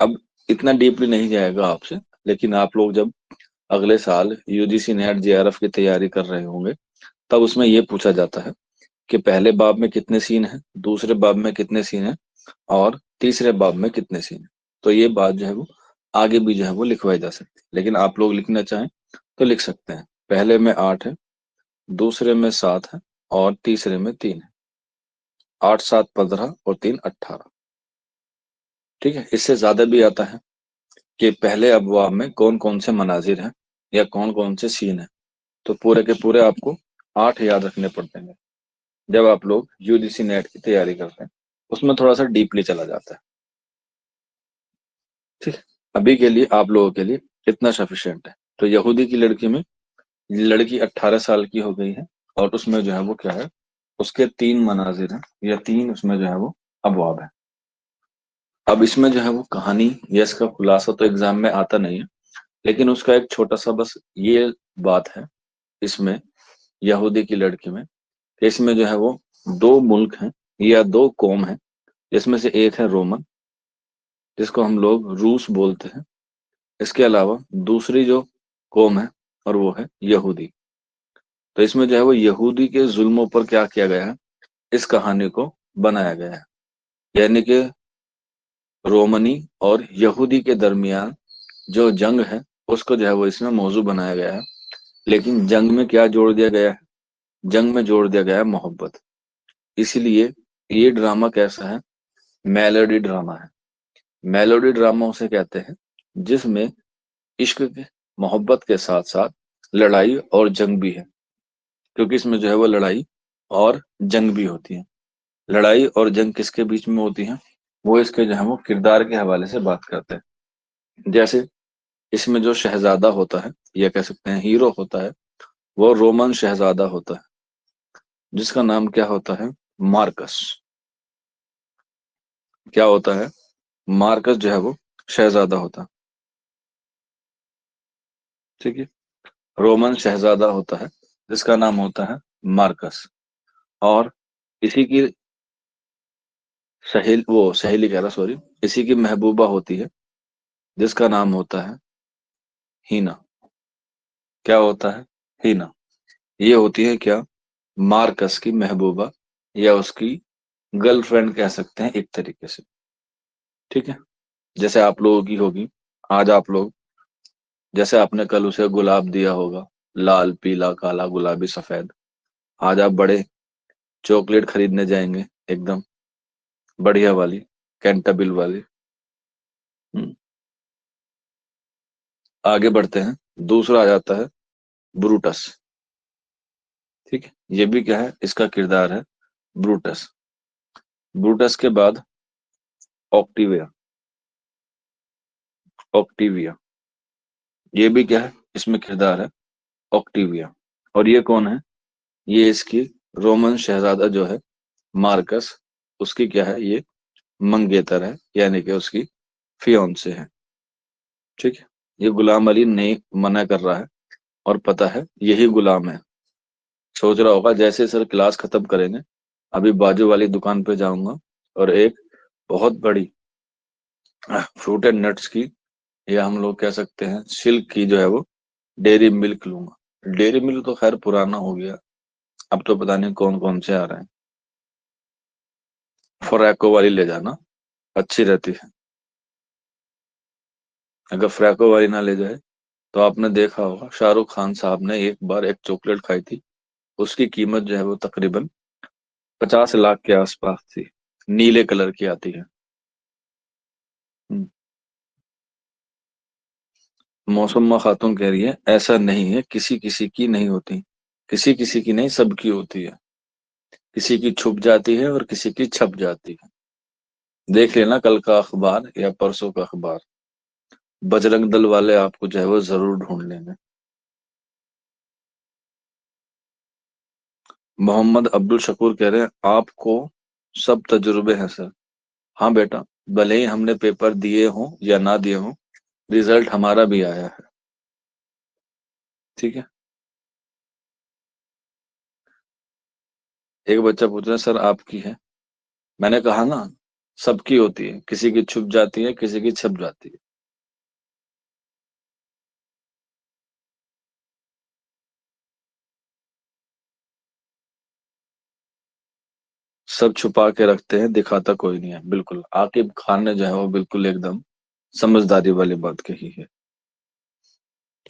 Speaker 1: अब इतना डीपली नहीं जाएगा आपसे, लेकिन आप लोग जब अगले साल यूजीसी नेट जेआरएफ की तैयारी कर रहे होंगे, तब उसमें ये पूछा जाता है कि पहले बाब में कितने सीन हैं, दूसरे बाब में कितने सीन हैं, और तीसरे बाब में कितने सीन हैं। तो ये बात जो है वो आगे भी जो है वो लिखवाई जा सकती है, लेकिन आप लोग लिखना चाहें तो लिख सकते हैं। पहले में 8 है, दूसरे में 7 है, और तीसरे में 3 है। 8, 7, 15 और 3, 18। ठीक है। इससे ज्यादा भी आता है कि पहले अबवाब में कौन कौन से मनाजिर हैं, या कौन कौन से सीन हैं। तो पूरे के पूरे आपको 8 याद रखने पड़ते हैं जब आप लोग यूजीसी नेट की तैयारी करते हैं। उसमें थोड़ा सा डीपली चला जाता है। ठीक है। अभी के लिए आप लोगों के लिए इतना सफिशिएंट है। तो यहूदी की लड़की में, लड़की 18 साल की हो गई है, और उसमें जो है वो क्या है, उसके तीन मनाजिर हैं, या तीन उसमें जो है वो अबवाब है। अब इसमें जो है वो कहानी या इसका खुलासा तो एग्जाम में आता नहीं है, लेकिन उसका एक छोटा सा बस ये बात है इसमें, यहूदी की लड़की में, कि इसमें जो है वो दो मुल्क हैं, या दो कौम हैं, जिसमें से एक है रोमन, जिसको हम लोग रूस बोलते हैं। इसके अलावा दूसरी जो कौम है, और वो है यहूदी। तो इसमें जो है वो यहूदी के जुल्मों पर क्या किया गया है, इस कहानी को बनाया गया है। यानी कि रोमनी और यहूदी के दरमियान जो जंग है, उसको जो है वो इसमें मौजू बनाया गया है। लेकिन जंग में क्या जोड़ दिया गया है? जंग में जोड़ दिया गया है मोहब्बत। इसीलिए ये ड्रामा कैसा है? मेलोडी ड्रामा है। मेलोडी ड्रामा उसे कहते हैं जिसमें इश्क के, मोहब्बत के साथ साथ लड़ाई और जंग भी है। क्योंकि इसमें जो है वो लड़ाई और जंग भी होती है। लड़ाई और जंग किसके बीच में होती है? वो इसके जो है वो किरदार के हवाले से बात करते हैं। जैसे इसमें जो शहजादा होता है, या कह सकते हैं हीरो होता है, वो रोमन शहजादा होता है, जिसका नाम क्या होता है? मार्कस। क्या होता है? मार्कस जो है वो शहजादा होता है। ठीक है। रोमन शहजादा होता है, जिसका नाम होता है मार्कस। और इसी की वो सहेली कह रहा, सॉरी, इसी की महबूबा होती है, जिसका नाम होता है हीना। क्या होता है? हीना। ये होती है क्या? मार्कस की महबूबा, या उसकी गर्लफ्रेंड कह सकते हैं एक तरीके से। ठीक है। जैसे आप लोगों की होगी, आज आप लोग, जैसे आपने कल उसे गुलाब दिया होगा, लाल पीला काला गुलाबी सफेद, आज आप बड़े चॉकलेट खरीदने जाएंगे, एकदम बढ़िया वाली, कैंटाबिल वाली। हम्म, आगे बढ़ते हैं। दूसरा आ जाता है ब्रूटस। ठीक है, ये भी क्या है, इसका किरदार है ब्रूटस। ब्रूटस के बाद ऑक्टिविया। ऑक्टिविया, ये भी क्या है, इसमें किरदार है ऑक्टिविया। और ये कौन है? ये इसकी रोमन शहजादा जो है मार्कस, उसकी क्या है ये, मंगेतर है, यानी कि उसकी फियोंसे है। ठीक है। ये गुलाम अली नहीं मना कर रहा है, और पता है यही गुलाम है। सोच रहा होगा जैसे सर क्लास खत्म करेंगे, अभी बाजू वाली दुकान पे जाऊंगा और एक बहुत बड़ी फ्रूट एंड नट्स की, या हम लोग कह सकते हैं सिल्क की जो है वो डेयरी मिल्क लूंगा। डेयरी मिल्क तो खैर पुराना हो गया, अब तो पता नहीं कौन कौन से आ रहे हैं। फ्रैको वाली ले जाना, अच्छी रहती है। अगर फ्रैको वाली ना ले जाए, तो आपने देखा होगा शाहरुख खान साहब ने एक बार एक चॉकलेट खाई थी, उसकी कीमत जो है वो तकरीबन 50 लाख के आसपास थी। नीले कलर की आती है। हम्म। मौसम्मा खातून कह रही है ऐसा नहीं है, किसी किसी की नहीं होती। किसी किसी की नहीं, सबकी होती है। किसी की छुप जाती है और किसी की छप जाती है। देख लेना कल का अखबार या परसों का अखबार, बजरंग दल वाले आपको जो है वो जरूर ढूंढ लेंगे। मोहम्मद अब्दुल शकूर कह रहे हैं आपको सब तजुर्बे हैं सर। हाँ बेटा, भले ही हमने पेपर दिए हों या ना दिए हों, रिजल्ट हमारा भी आया है। ठीक है। एक बच्चा पूछ रहा है सर आपकी है? मैंने कहा ना, सबकी होती है, किसी की छुप जाती है, किसी की छप जाती है। सब छुपा के रखते हैं, दिखाता कोई नहीं है, बिल्कुल आकिब खान ने जो है वो बिल्कुल एकदम समझदारी वाली बात कही है।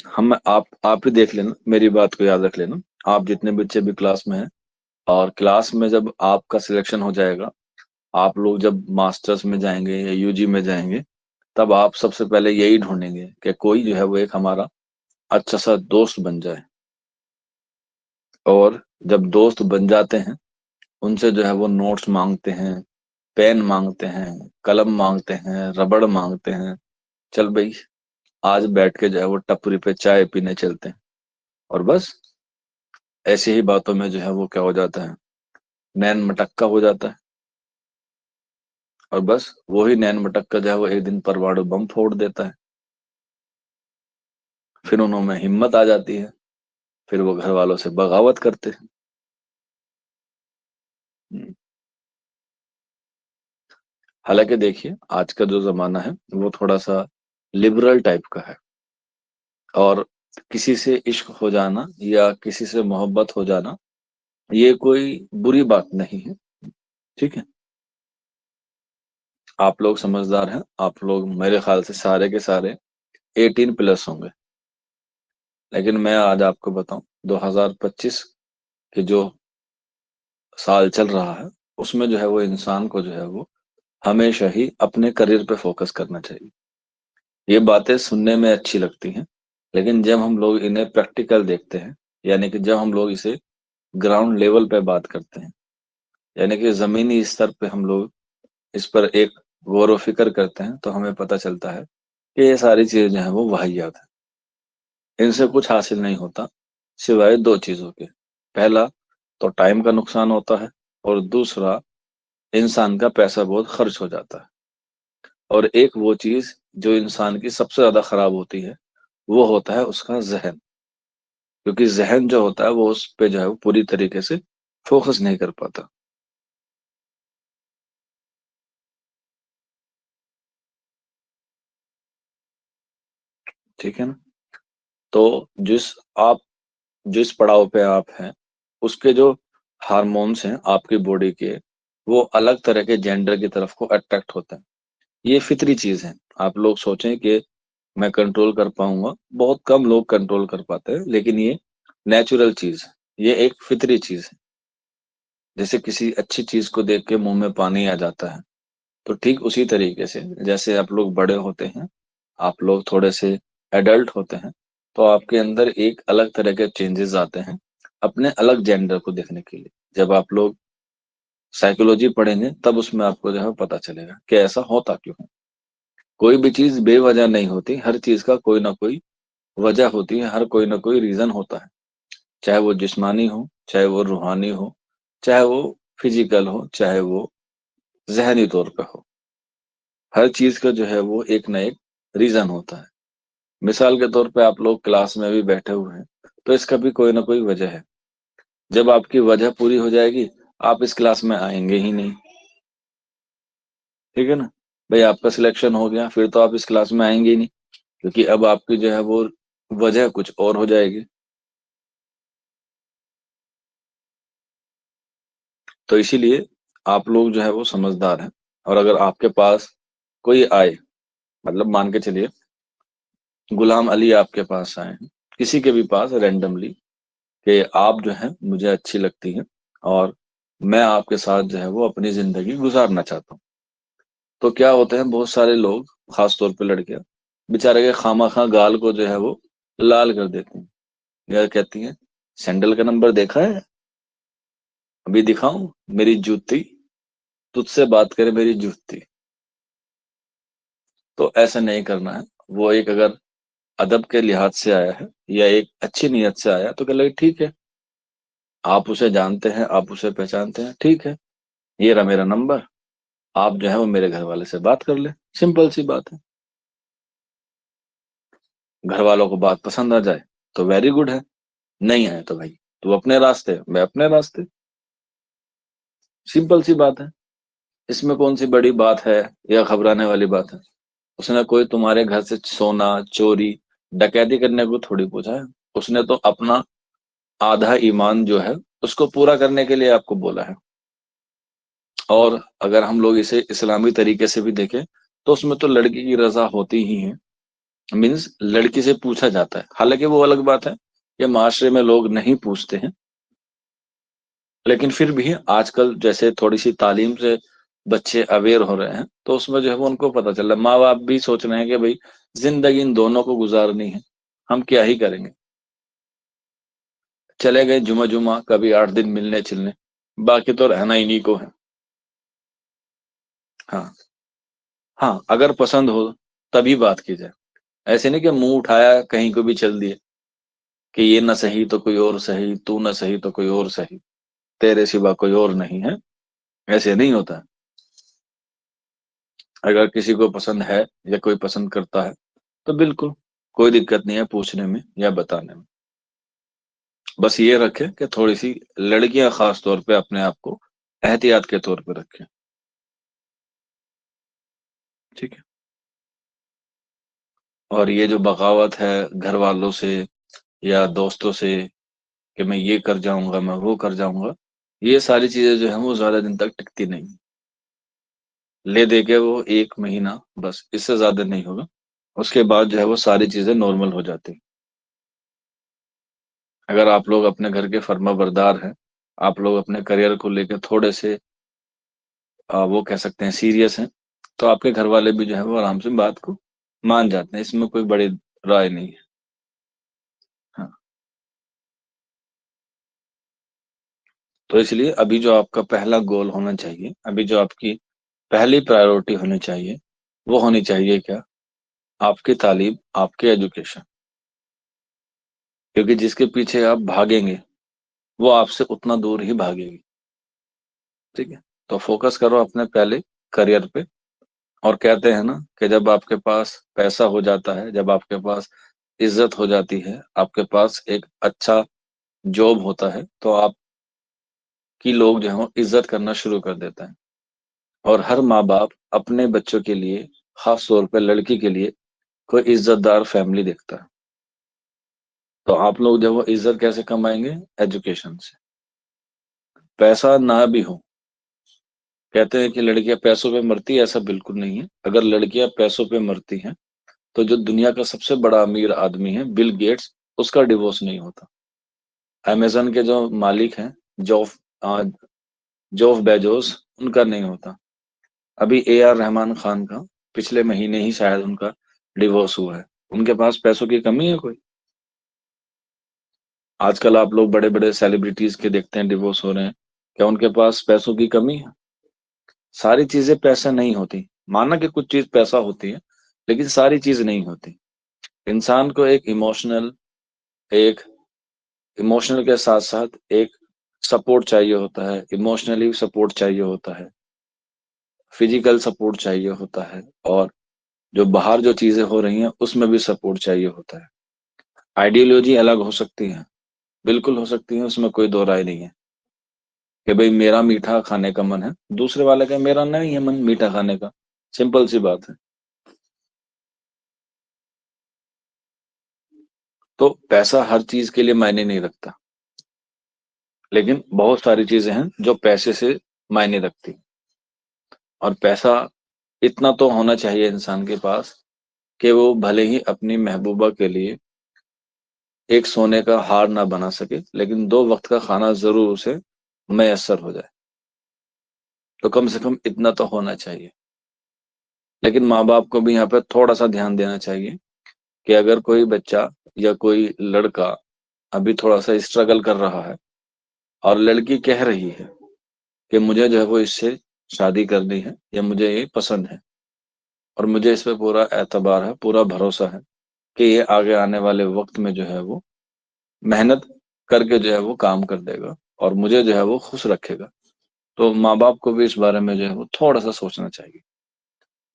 Speaker 1: हम आप ही देख लेना, मेरी बात को याद रख लेना। आप जितने बच्चे भी क्लास में हैं, और क्लास में जब आपका सिलेक्शन हो जाएगा, आप लोग जब मास्टर्स में जाएंगे या यूजी में जाएंगे, तब आप सबसे पहले यही ढूंढेंगे कि कोई जो है वो एक हमारा अच्छा सा दोस्त बन जाए। और जब दोस्त बन जाते हैं, उनसे जो है वो नोट्स मांगते हैं, पेन मांगते हैं, कलम मांगते हैं, रबड़ मांगते हैं। चल भाई, आज बैठ के जो है वो टपरी पे चाय पीने चलते हैं। और बस ऐसी ही बातों में जो है वो क्या हो जाता है, नैन मटक्का हो जाता है। और बस वही नैन मटक्का जो है वो एक दिन परमाणु बम फोड़ देता है। फिर उन्होंने हिम्मत आ जाती है, फिर वो घर वालों से बगावत करते हैं। हम्म। हालांकि देखिए आज का जो जमाना है वो थोड़ा सा लिबरल टाइप का है, और किसी से इश्क हो जाना या किसी से मोहब्बत हो जाना, ये कोई बुरी बात नहीं है। ठीक है। आप लोग समझदार हैं, आप लोग मेरे ख्याल से सारे के सारे 18+ होंगे। लेकिन मैं आज आपको बताऊं, 2025 के जो साल चल रहा है, उसमें जो है वो इंसान को जो है वो हमेशा ही अपने करियर पे फोकस करना चाहिए। ये बातें सुनने में अच्छी लगती हैं, लेकिन जब हम लोग इन्हें प्रैक्टिकल देखते हैं, यानी कि जब हम लोग इसे ग्राउंड लेवल पे बात करते हैं, यानी कि जमीनी स्तर पे हम लोग इस पर एक गौर व फिक्र करते हैं, तो हमें पता चलता है कि ये सारी चीजें जो है वो वाहियात है। इनसे कुछ हासिल नहीं होता, सिवाय दो चीजों के। पहला तो टाइम का नुकसान होता है, और दूसरा इंसान का पैसा बहुत खर्च हो जाता है। और एक वो चीज जो इंसान की सबसे ज्यादा खराब होती है, वो होता है उसका जहन। क्योंकि जहन जो होता है वो उस पे जो है वो पूरी तरीके से फोकस नहीं कर पाता। ठीक है ना? तो जिस पड़ाव पे आप हैं, उसके जो हार्मोन्स हैं आपकी बॉडी के, वो अलग तरह के जेंडर की तरफ को अट्रैक्ट होते हैं। ये फितरी चीज है। आप लोग सोचें कि मैं कंट्रोल कर पाऊंगा, बहुत कम लोग कंट्रोल कर पाते हैं, लेकिन ये नेचुरल चीज है। ये एक फितरी चीज है। जैसे किसी अच्छी चीज को देख के मुंह में पानी आ जाता है, तो ठीक उसी तरीके से जैसे आप लोग बड़े होते हैं, आप लोग थोड़े से एडल्ट होते हैं, तो आपके अंदर एक अलग तरह के चेंजेस आते हैं अपने अलग जेंडर को देखने के लिए। जब आप लोग साइकोलॉजी पढ़ेंगे तब उसमें आपको जो है पता चलेगा कि ऐसा होता क्यों है। कोई भी चीज बेवजह नहीं होती, हर चीज का कोई ना कोई वजह होती है, हर कोई ना कोई रीजन होता है। चाहे वो जिस्मानी हो, चाहे वो रूहानी हो, चाहे वो फिजिकल हो, चाहे वो जहनी तौर पे हो। हर चीज का जो है वो एक ना एक रीजन होता है। मिसाल के तौर पे आप लोग क्लास में भी बैठे हुए हैं, तो इसका भी कोई ना कोई वजह है। जब आपकी वजह पूरी हो जाएगी, आप इस क्लास में आएंगे ही नहीं। ठीक है ना? भाई आपका सिलेक्शन हो गया, फिर तो आप इस क्लास में आएंगे ही नहीं, क्योंकि अब आपकी जो है वो वजह कुछ और हो जाएगी। तो इसीलिए आप लोग जो है वो समझदार हैं। और अगर आपके पास कोई आए, मतलब मान के चलिए गुलाम अली आपके पास आए हैं, किसी के भी पास रैंडमली, कि आप जो है मुझे अच्छी लगती हैं और मैं आपके साथ जो है वो अपनी जिंदगी गुजारना चाहता हूँ। तो क्या होते हैं, बहुत सारे लोग, खास तौर पे लड़कियां, बेचारे के खामा खा गाल को जो है वो लाल कर देती हैं। या कहती हैं, सैंडल का नंबर देखा है, अभी दिखाऊं मेरी जूती, तुझसे बात करे मेरी जूती। तो ऐसा नहीं करना है। वो एक अगर अदब के लिहाज से आया है या एक अच्छी नीयत से आया है, तो कह लगे ठीक है, आप उसे जानते हैं, आप उसे पहचानते हैं, ठीक है, ये रहा मेरा नंबर, आप जो है वो मेरे घर वाले से बात कर ले। सिंपल सी बात है। घर वालों को बात पसंद आ जाए तो वेरी गुड है, नहीं आए तो भाई तू अपने रास्ते, मैं अपने रास्ते। सिंपल सी बात है। इसमें कौन सी बड़ी बात है या घबराने वाली बात है? उसने कोई तुम्हारे घर से सोना, चोरी, डकैती करने को थोड़ी पूछा है। उसने तो अपना आधा ईमान जो है उसको पूरा करने के लिए आपको बोला है। और अगर हम लोग इसे इस्लामी तरीके से भी देखें, तो उसमें तो लड़की की रजा होती ही है। मीन्स लड़की से पूछा जाता है। हालांकि वो अलग बात है कि माशरे में लोग नहीं पूछते हैं, लेकिन फिर भी आजकल जैसे थोड़ी सी तालीम से बच्चे अवेयर हो रहे हैं, तो उसमें जो है वो उनको पता चल रहा है। माँ बाप भी सोच रहे हैं कि भाई जिंदगी इन दोनों को गुजारनी है, हम क्या ही करेंगे। चले गए जुमा जुमा कभी 8 दिन मिलने चिलने, बाकी तो रहना इन्हीं को है। हाँ। हाँ, अगर पसंद हो तभी बात की जाए। ऐसे नहीं कि मुंह उठाया कहीं को भी चल दिए कि ये ना सही तो कोई और सही, तू ना सही तो कोई और सही, तेरे सिवा कोई और नहीं है। ऐसे नहीं होता। अगर किसी को पसंद है या कोई पसंद करता है, तो बिल्कुल कोई दिक्कत नहीं है पूछने में या बताने में। बस ये रखें कि थोड़ी सी लड़कियां खास तौर पे अपने आप को एहतियात के तौर पे रखें। ठीक है। और ये जो बगावत है घर वालों से या दोस्तों से कि मैं ये कर जाऊंगा, मैं वो कर जाऊंगा, ये सारी चीजें जो है वो ज्यादा दिन तक टिकती नहीं। ले दे के वो 1 महीना, बस इससे ज्यादा नहीं होगा। उसके बाद जो है वो सारी चीजें नॉर्मल हो जाती। अगर आप लोग अपने घर के फर्मा बरदार हैं, आप लोग अपने करियर को लेकर थोड़े से वो कह सकते हैं सीरियस हैं, तो आपके घर वाले भी जो है वो आराम से बात को मान जाते हैं। इसमें कोई बड़ी राय नहीं है। हाँ। तो इसलिए अभी जो आपका पहला गोल होना चाहिए, अभी जो आपकी पहली प्रायोरिटी होनी चाहिए, वो होनी चाहिए क्या? आपकी तालीम, आपके एजुकेशन। क्योंकि जिसके पीछे आप भागेंगे, वो आपसे उतना दूर ही भागेगी। ठीक है। तो फोकस करो अपने पहले करियर पे। और कहते हैं ना कि जब आपके पास पैसा हो जाता है, जब आपके पास इज्जत हो जाती है, आपके पास एक अच्छा जॉब होता है, तो आपकी लोग जो है वो इज्जत करना शुरू कर देते हैं। और हर माँ बाप अपने बच्चों के लिए, खास तौर पे लड़की के लिए, कोई इज्जतदार फैमिली देखता है। तो आप लोग जब वो इज्जत कैसे कमाएंगे? एजुकेशन से। पैसा ना भी हो, कहते हैं कि लड़कियां पैसों पे मरती है, ऐसा बिल्कुल नहीं है। अगर लड़कियां पैसों पे मरती हैं तो जो दुनिया का सबसे बड़ा अमीर आदमी है बिल गेट्स, उसका डिवोर्स नहीं होता। अमेजन के जो मालिक हैं, जॉफ आ, जॉफ बेजोस, उनका नहीं होता। अभी ए आर रहमान खान का पिछले महीने ही शायद उनका डिवोर्स हुआ है। उनके पास पैसों की कमी है कोई? आजकल आप लोग बड़े बड़े सेलिब्रिटीज के देखते हैं डिवोर्स हो रहे हैं, क्या उनके पास पैसों की कमी है? सारी चीजें पैसा नहीं होती। माना कि कुछ चीज पैसा होती है, लेकिन सारी चीज नहीं होती। इंसान को एक इमोशनल के साथ साथ एक सपोर्ट चाहिए होता है, इमोशनली सपोर्ट चाहिए होता है, फिजिकल सपोर्ट चाहिए होता है, और जो बाहर जो चीजें हो रही हैं उसमें भी सपोर्ट चाहिए होता है। आइडियोलॉजी अलग हो सकती है, बिल्कुल हो सकती है, उसमें कोई दो राय नहीं है कि भाई मेरा मीठा खाने का मन है, दूसरे वाले का मेरा नहीं है मन मीठा खाने का। सिंपल सी बात है। तो पैसा हर चीज के लिए मायने नहीं रखता, लेकिन बहुत सारी चीजें हैं जो पैसे से मायने रखती। और पैसा इतना तो होना चाहिए इंसान के पास कि वो भले ही अपनी महबूबा के लिए एक सोने का हार ना बना सके, लेकिन दो वक्त का खाना जरूर उसे मैसर हो जाए। तो कम से कम इतना तो होना चाहिए। लेकिन माँ बाप को भी यहाँ पे थोड़ा सा ध्यान देना चाहिए कि अगर कोई बच्चा या कोई लड़का अभी थोड़ा सा स्ट्रगल कर रहा है, और लड़की कह रही है कि मुझे जो है वो इससे शादी करनी है या मुझे ये पसंद है, और मुझे इस पे पूरा एतबार है, पूरा भरोसा है कि ये आगे आने वाले वक्त में जो है वो मेहनत करके जो है वो काम कर देगा और मुझे जो है वो खुश रखेगा, तो माँ बाप को भी इस बारे में जो है वो थोड़ा सा सोचना चाहिए।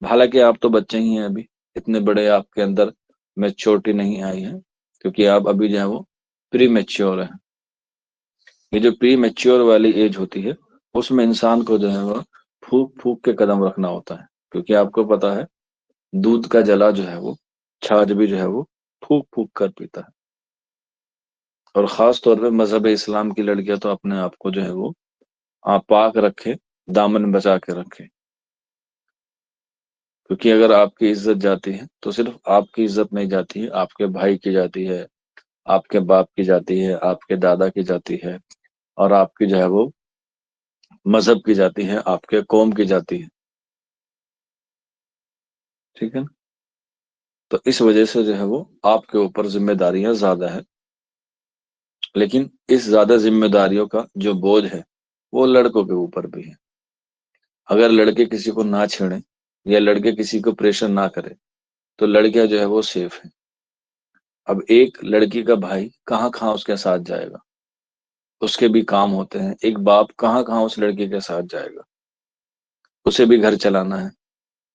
Speaker 1: हालांकि आप तो बच्चे ही हैं अभी, इतने बड़े आपके अंदर मैच्योरिटी नहीं आई है, क्योंकि आप अभी जो है वो प्री मैच्योर है। ये जो प्री मैच्योर वाली एज होती है, उसमें इंसान को जो है वो फूक फूक के कदम रखना होता है, क्योंकि आपको पता है दूध का जला जो है वो छाछ भी जो है वो फूक फूक कर पीता है। और खास तौर पे मजहब इस्लाम की लड़कियां तो अपने आप को जो है वो आप पाक रखे, दामन बचा के रखे। क्योंकि अगर आपकी इज्जत जाती है तो सिर्फ आपकी इज्जत नहीं जाती है, आपके भाई की जाती है, आपके बाप की जाती है, आपके दादा की जाती है, और आपकी जो है वो मजहब की जाती है, आपके कौम की जाती है। ठीक है ना? तो इस वजह से जो है वो आपके ऊपर जिम्मेदारियां ज्यादा है। लेकिन इस ज्यादा जिम्मेदारियों का जो बोझ है वो लड़कों के ऊपर भी है। अगर लड़के किसी को ना छेड़े या लड़के किसी को प्रेशर ना करे तो लड़कियां जो है वो सेफ है। अब एक लड़की का भाई कहाँ कहाँ उसके साथ जाएगा, उसके भी काम होते हैं। एक बाप कहाँ कहाँ उस लड़की के साथ जाएगा, उसे भी घर चलाना है।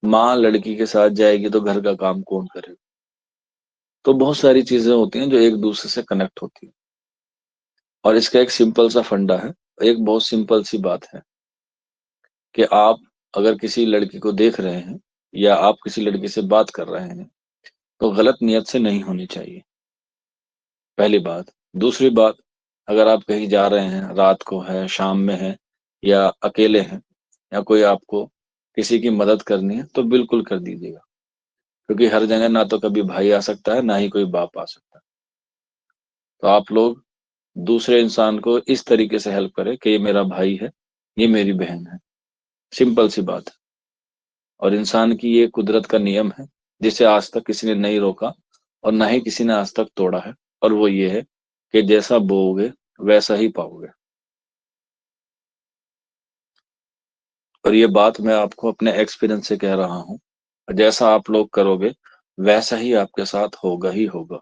Speaker 1: माँ लड़की के साथ जाएगी तो घर का काम कौन करेगा? तो बहुत सारी चीजें होती हैं जो एक दूसरे से कनेक्ट होती है। और इसका एक सिंपल सा फंडा है, एक बहुत सिंपल सी बात है कि आप अगर किसी लड़की को देख रहे हैं या आप किसी लड़की से बात कर रहे हैं तो गलत नियत से नहीं होनी चाहिए, पहली बात। दूसरी बात, अगर आप कहीं जा रहे हैं, रात को है, शाम में है, या अकेले हैं, या कोई आपको किसी की मदद करनी है तो बिल्कुल कर दीजिएगा। क्योंकि हर जगह ना तो कभी भाई आ सकता है, ना ही कोई बाप आ सकता है। तो आप लोग दूसरे इंसान को इस तरीके से हेल्प करें कि ये मेरा भाई है, ये मेरी बहन है। सिंपल सी बात है। और इंसान की ये कुदरत का नियम है जिसे आज तक किसी ने नहीं रोका और ना ही किसी ने आज तक तोड़ा है। और वो ये है कि जैसा बोओगे वैसा ही पाओगे। और ये बात मैं आपको अपने एक्सपीरियंस से कह रहा हूँ। जैसा आप लोग करोगे वैसा ही आपके साथ होगा ही होगा।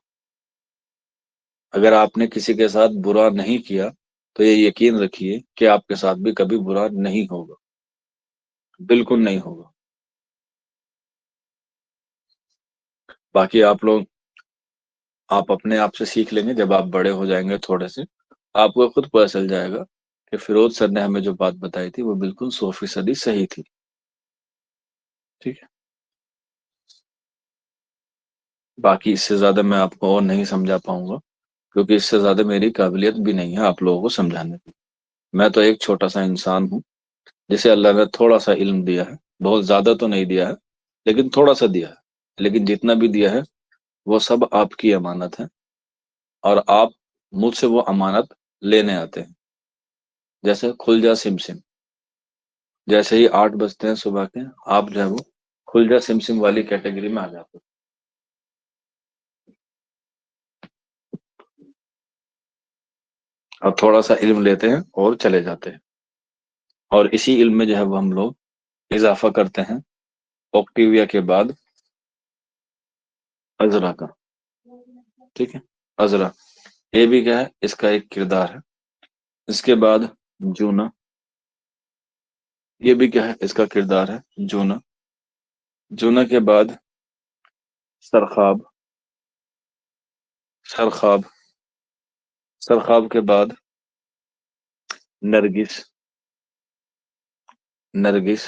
Speaker 1: अगर आपने किसी के साथ बुरा नहीं किया तो ये यकीन रखिए कि आपके साथ भी कभी बुरा नहीं होगा, बिल्कुल नहीं होगा। बाकी आप अपने आप से सीख लेंगे, जब आप बड़े हो जाएंगे थोड़े से आपको खुद पता चल जाएगा कि फिरोज सर ने हमें जो बात बताई थी वो बिल्कुल 100% सही थी। ठीक है। बाकी इससे ज्यादा मैं आपको और नहीं समझा पाऊंगा। क्योंकि इससे ज्यादा मेरी काबिलियत भी नहीं है आप लोगों को समझाने की। मैं तो एक छोटा सा इंसान हूँ जिसे अल्लाह ने थोड़ा सा इल्म दिया है। बहुत ज्यादा तो नहीं दिया है, लेकिन थोड़ा सा दिया है। लेकिन जितना भी दिया है वो सब आपकी अमानत है, और आप मुझसे वो अमानत लेने आते हैं। जैसे खुल जा सिम सिम, जैसे ही 8 बजते हैं सुबह के, आप जो है वो खुल जा सिम सिम वाली कैटेगरी में आ जाते हो। अब थोड़ा सा इल्म लेते हैं और चले जाते हैं, और इसी इल्म में जो है वो हम लोग इजाफा करते हैं ऑक्टिविया के बाद अजरा का। ठीक है, अजरा, ये भी क्या है, इसका एक किरदार है। इसके बाद जूना, ये भी क्या है, इसका किरदार है जूना। जूना के बाद सरखाब, सरखाब, सरखाब के बाद नरगिस, नरगिस,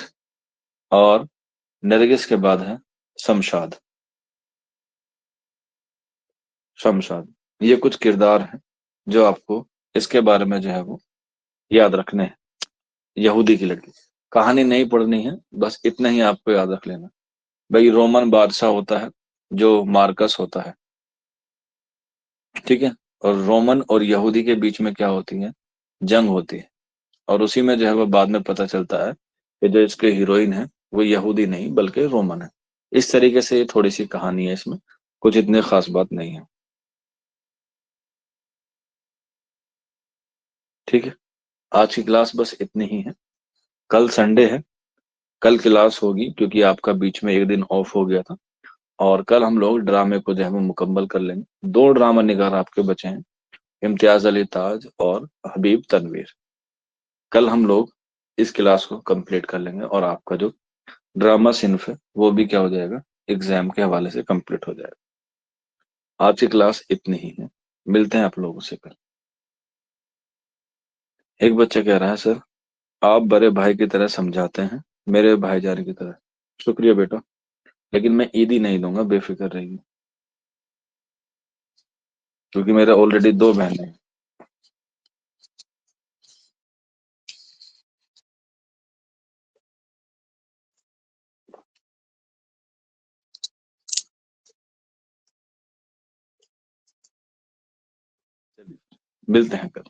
Speaker 1: और नरगिस के बाद है शमशाद, शमशाद। ये कुछ किरदार हैं जो आपको इसके बारे में जो है वो याद रखने हैं। यहूदी की लड़की, कहानी नहीं पढ़नी है, बस इतना ही आपको याद रख लेना। भाई रोमन बादशाह होता है जो मार्कस होता है, ठीक है। और रोमन और यहूदी के बीच में क्या होती है, जंग होती है। और उसी में जो है वो बाद में पता चलता है कि जो इसके हीरोइन है वो यहूदी नहीं बल्कि रोमन है। इस तरीके से ये थोड़ी सी कहानी है, इसमें कुछ इतनी खास बात नहीं है। ठीक है, आज की क्लास बस इतनी ही है। कल संडे है, कल क्लास होगी क्योंकि आपका बीच में एक दिन ऑफ हो गया था। और कल हम लोग ड्रामे को जो है वो मुकम्मल कर लेंगे। 2 ड्रामा निगार आपके बचे हैं, इम्तियाज अली ताज और हबीब तनवीर। कल हम लोग इस क्लास को कंप्लीट कर लेंगे, और आपका जो ड्रामा सिन्फ है वो भी क्या हो जाएगा, एग्जाम के हवाले से कंप्लीट हो जाएगा। आज की क्लास इतनी ही है, मिलते हैं आप लोगों से कल। एक बच्चा कह रहा है, सर आप बड़े भाई की तरह समझाते हैं, मेरे भाईजान की तरह। शुक्रिया बेटा, लेकिन मैं ईदी नहीं दूंगा, बेफिक्र रहिए, क्योंकि मेरे ऑलरेडी 2 बहनें हैं। चलिए, मिलते हैं कल।